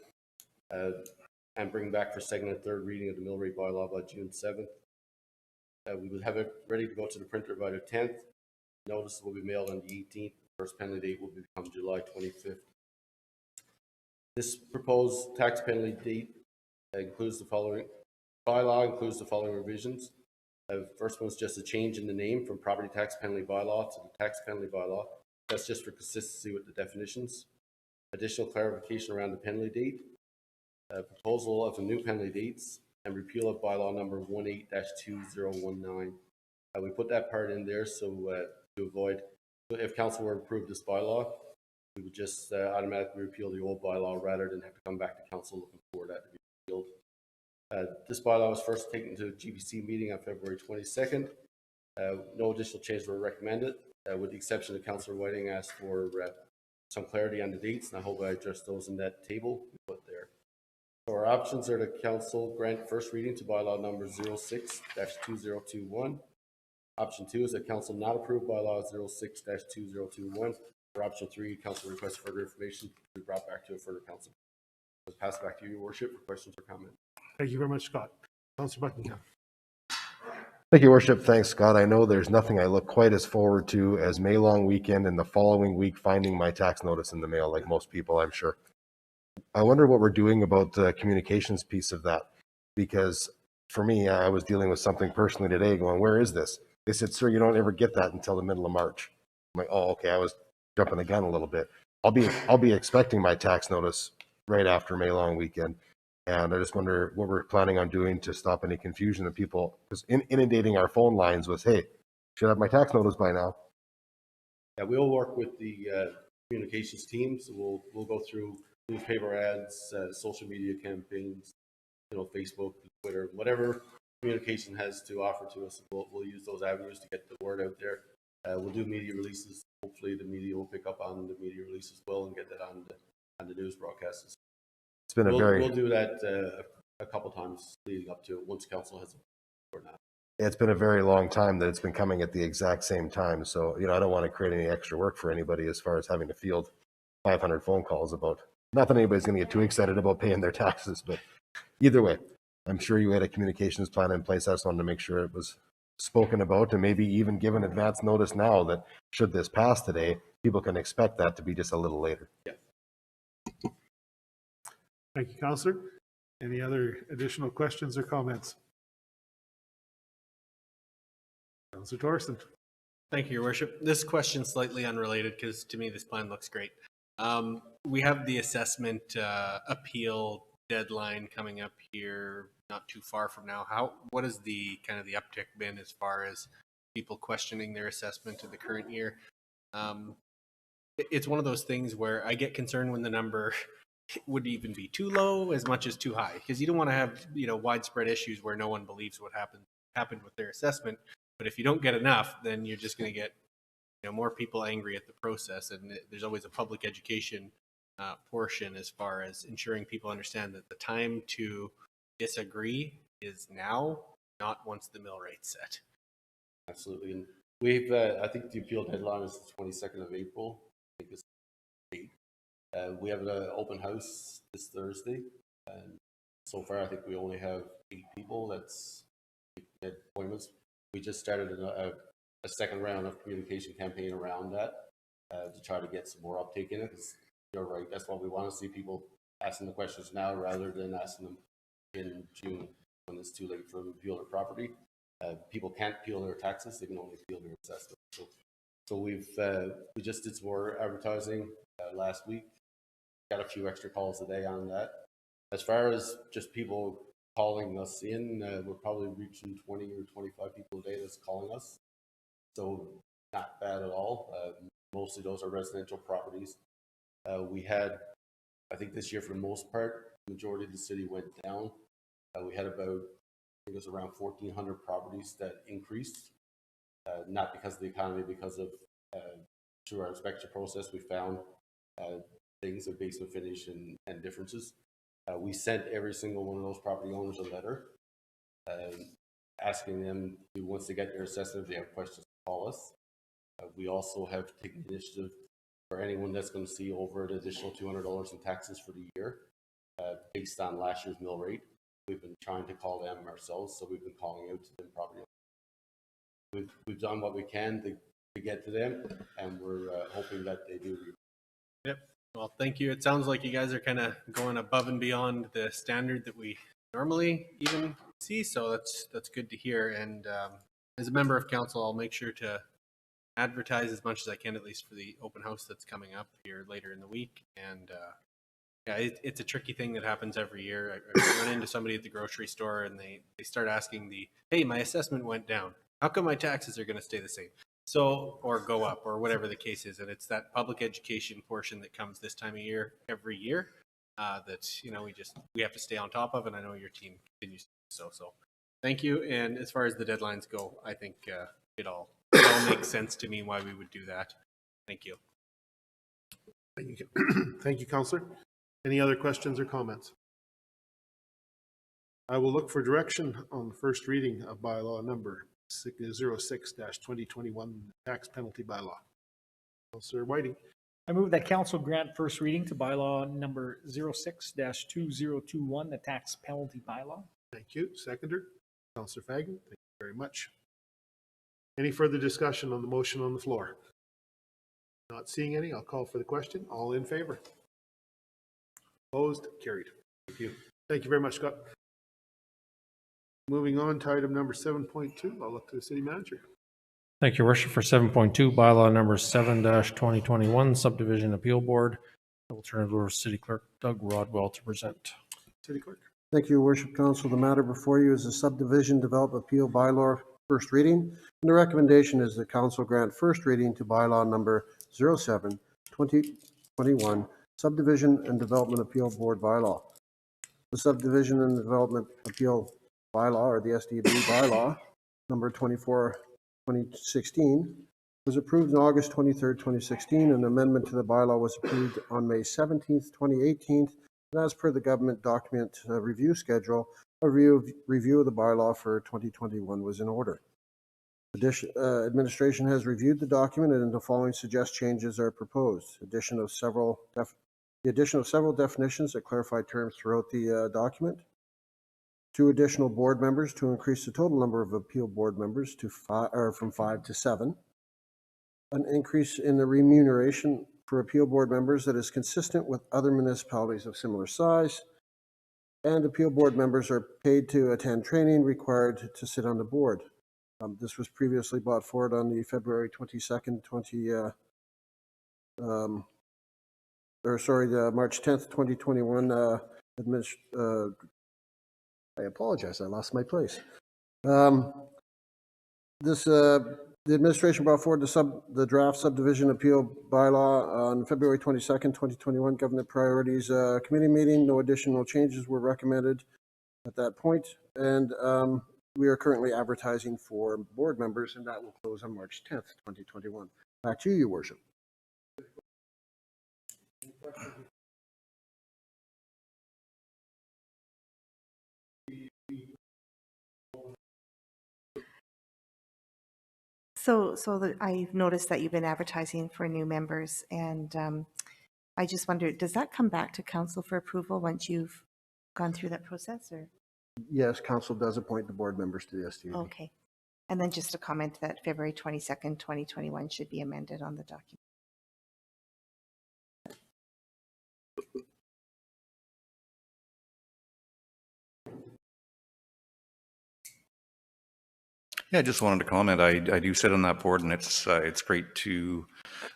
and bring back for second and third reading of the mill rate bylaw by June 7th. We would have it ready to go to the printer by the 10th. Notice will be mailed on the 18th. First penalty date will become July 25th. This proposed tax penalty date includes the following. Bylaw includes the following revisions. First one is just a change in the name from property tax penalty bylaw to the tax penalty bylaw. That's just for consistency with the definitions. Additional clarification around the penalty date. Proposal of the new penalty dates and repeal of bylaw number 18-2019. We put that part in there so to avoid, if council were to approve this bylaw, we would just automatically repeal the old bylaw rather than have to come back to council looking for that to be repealed. This bylaw was first taken to a GBC meeting on February 22nd. No additional changes were recommended, with the exception of Councillor Whiting asked for some clarity on the dates, and I hope I addressed those in that table we put there. So our options are to council grant first reading to bylaw number 06-2021. Option 2 is that council not approve bylaw 06-2021. For option 3, council requests further information to be brought back to a further council. I'll pass it back to you, Your Worship, for questions or comments. Thank you very much, Scott. Councillor Buckingham. Thank you, Worship. Thanks, Scott. I know there's nothing I look quite as forward to as May long weekend and the following week finding my tax notice in the mail, like most people, I'm sure. I wonder what we're doing about the communications piece of that, because for me, I was dealing with something personally today going, where is this? They said, sir, you don't ever get that until the middle of March. I'm like, oh, okay. I was jumping the gun a little bit. I'll be expecting my tax notice right after May long weekend. And I just wonder what we're planning on doing to stop any confusion of people, because inundating our phone lines with, hey, should have my tax notice by now. Yeah, we'll work with the communications teams. We'll go through newspaper ads, social media campaigns, Facebook, Twitter, whatever communication has to offer to us. We'll use those avenues to get the word out there. We'll do media releases. Hopefully, the media will pick up on the media release as well and get that on the news broadcasts. It's been We'll do that a couple times leading up to it once council has it now. It's been a very long time that it's been coming at the exact same time. So, I don't want to create any extra work for anybody as far as having to field 500 phone calls about, not that anybody's going to get too excited about paying their taxes, but either way, I'm sure you had a communications plan in place. I just wanted to make sure it was spoken about and maybe even given advance notice now that should this pass today, people can expect that to be just a little later. Yeah. Thank you, Councillor. Any other additional questions or comments? Councillor Torsten. Thank you, Your Worship. This question's slightly unrelated because to me this plan looks great. We have the assessment appeal deadline coming up here not too far from now. What has the kind of the uptick been as far as people questioning their assessment of the current year? It's one of those things where I get concerned when the number would even be too low as much as too high, because you don't want to have widespread issues where no one believes what happened with their assessment. But if you don't get enough, then you're just going to get more people angry at the process, and there's always a public education portion as far as ensuring people understand that the time to disagree is now, not once the mill rate's set. Absolutely. And we've I think the appeal deadline is the 22nd of April. I think it's 8. We have an open house this Thursday, and so far I think we only have 8 people that's made appointments. We just started a second round of communication campaign around that to try to get some more uptake in it, because you're right, that's what we want to see, people asking the questions now rather than asking them in June when it's too late for them to appeal their property. People can't appeal their taxes, they can only appeal their assessment. So we just did some more advertising last week. Got a few extra calls today on that. As far as just people calling us in, we're probably reaching 20 or 25 people a day that's calling us. So not bad at all. Mostly those are residential properties. We had, I think this year for the most part, the majority of the city went down. We had about, I think it was around 1,400 properties that increased. Not because of the economy, because of through our inspection process, we found things of basement finish and differences. We sent every single one of those property owners a letter asking them to, once they get their assessment, if they have questions, call us. We also have taken initiative for anyone that's going to see over an additional $200 in taxes for the year based on last year's mill rate. We've been trying to call them ourselves, so we've been calling out to them property owners. We've done what we can to get to them, and we're hoping that they do. Yep. Well, thank you. It sounds like you guys are kind of going above and beyond the standard that we normally even see, so that's good to hear. And as a member of council, I'll make sure to advertise as much as I can, at least for the open house that's coming up here later in the week. And yeah, it's a tricky thing that happens every year. I run into somebody at the grocery store and they start asking hey, my assessment went down. How come my taxes are going to stay the same? So, or go up, or whatever the case is. And it's that public education portion that comes this time of year, every year, that, we have to stay on top of. And I know your team continues to do so. So thank you. And as far as the deadlines go, I think it all makes sense to me why we would do that. Thank you. Thank you. Thank you, Councillor. Any other questions or comments? I will look for direction on the first reading of bylaw number 06-2021, tax penalty bylaw. Councillor Whiting. I move that council grant first reading to bylaw number 06-2021, the tax penalty bylaw. Thank you. Seconder, Councillor Fagan. Thank you very much. Any further discussion on the motion on the floor? Not seeing any, I'll call for the question. All in favor? Opposed? Carried. Thank you. Thank you very much, Scott. Moving on to item number 7.2, I'll look to the city manager. Thank you, Your Worship. For 7.2, bylaw number 7-2021, subdivision appeal board. I will turn it over to City Clerk Doug Rodwell to present. City Clerk. Thank you, Your Worship Council. The matter before you is a subdivision development appeal bylaw first reading. And the recommendation is that council grant first reading to bylaw number 07-2021, subdivision and development appeal board bylaw. The subdivision and development appeal bylaw, or the SDB bylaw, number 24/2016, was approved on August 23rd, 2016. An amendment to the bylaw was approved on May 17th, 2018. And as per the government document review schedule, a review of the bylaw for 2021 was in order. Administration has reviewed the document, and the following suggest changes are proposed. The addition of several definitions that clarify terms throughout the document. 2 additional board members to increase the total number of appeal board members to from 5 to 7. An increase in the remuneration for appeal board members that is consistent with other municipalities of similar size. And appeal board members are paid to attend training required to sit on the board. This was previously brought forward on the February 22nd, the March 10th, 2021 I apologize, I lost my place. The administration brought forward the draft subdivision appeal bylaw on February 22nd, 2021 government priorities committee meeting. No additional changes were recommended at that point. And we are currently advertising for board members, and that will close on March 10th, 2021. Back to you, Your Worship. So I've noticed that you've been advertising for new members, and I just wondered, does that come back to council for approval once you've gone through that process, or? Yes, council does appoint the board members to the SDB. Okay. And then just a comment that February 22nd, 2021 should be amended on the document. Yeah, I just wanted to comment. I do sit on that board, and it's great to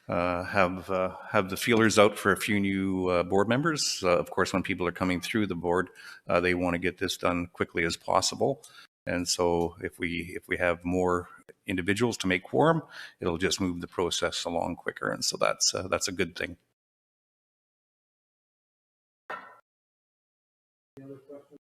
have the feelers out for a few new board members. Of course, when people are coming through the board, they want to get this done quickly as possible. And so, if we have more individuals to make quorum, it'll just move the process along quicker. And so that's a good thing. Any other questions?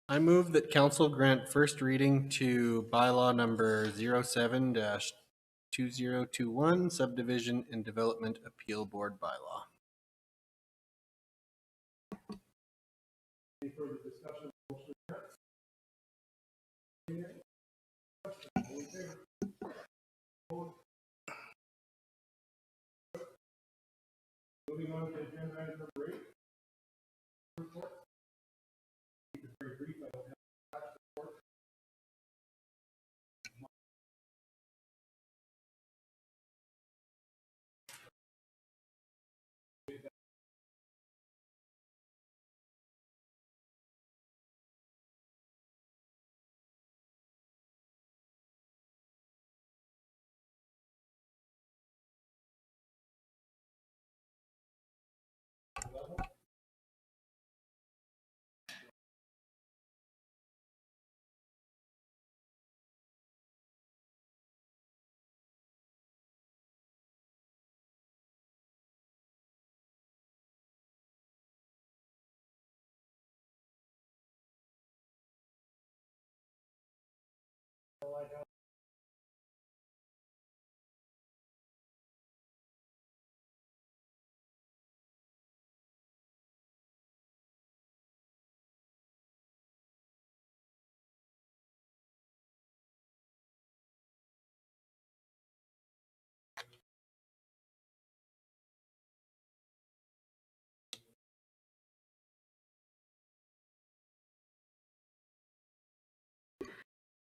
I move that council grant first reading to bylaw number 07-2021, subdivision and development appeal board bylaw. Any further discussion? Moving on to agenda item number 8. Report. Keep it very brief. I don't have a report.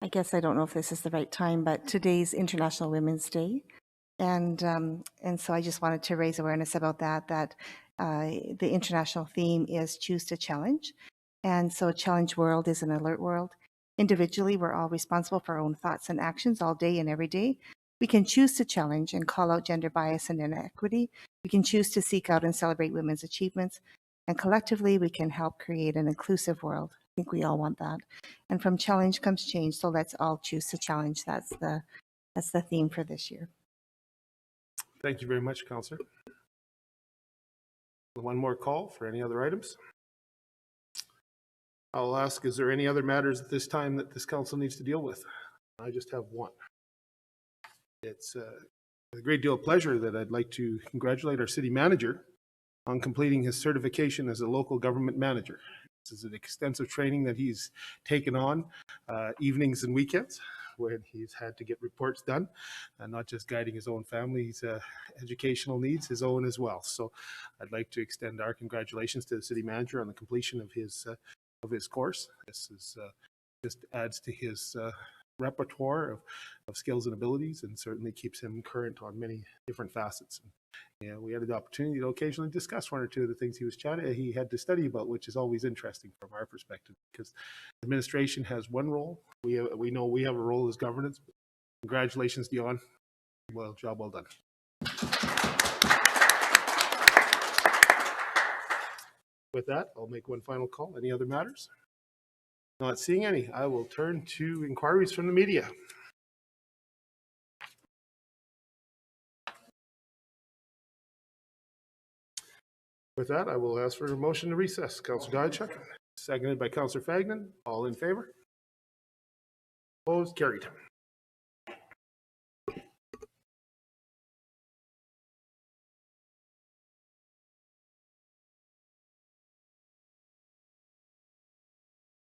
I guess I don't know if this is the right time, but today's International Women's Day. And so I just wanted to raise awareness about that the international theme is Choose to Challenge. And so Challenge World is an alert world. Individually, we're all responsible for our own thoughts and actions all day and every day. We can choose to challenge and call out gender bias and inequity. We can choose to seek out and celebrate women's achievements. And collectively, we can help create an inclusive world. I think we all want that. And from challenge comes change, so let's all choose to challenge. That's the theme for this year. Thank you very much, Councillor. One more call for any other items. I'll ask, is there any other matters at this time that this council needs to deal with? I just have one. It's a great deal of pleasure that I'd like to congratulate our city manager on completing his certification as a local government manager. This is an extensive training that he's taken on evenings and weekends when he's had to get reports done, and not just guiding his own family's educational needs, his own as well. So I'd like to extend our congratulations to the city manager on the completion of his course. This is just adds to his repertoire of skills and abilities, and certainly keeps him current on many different facets. And we had the opportunity to occasionally discuss one or two of the things he had to study about, which is always interesting from our perspective, because administration has one role. We know we have a role as governance. Congratulations, Dion. Well, job well done. With that, I'll make one final call. Any other matters? Not seeing any, I will turn to inquiries from the media. With that, I will ask for a motion to recess. Councillor Diachuk, seconded by Councillor Fagnan. All in favor? Opposed? Carried.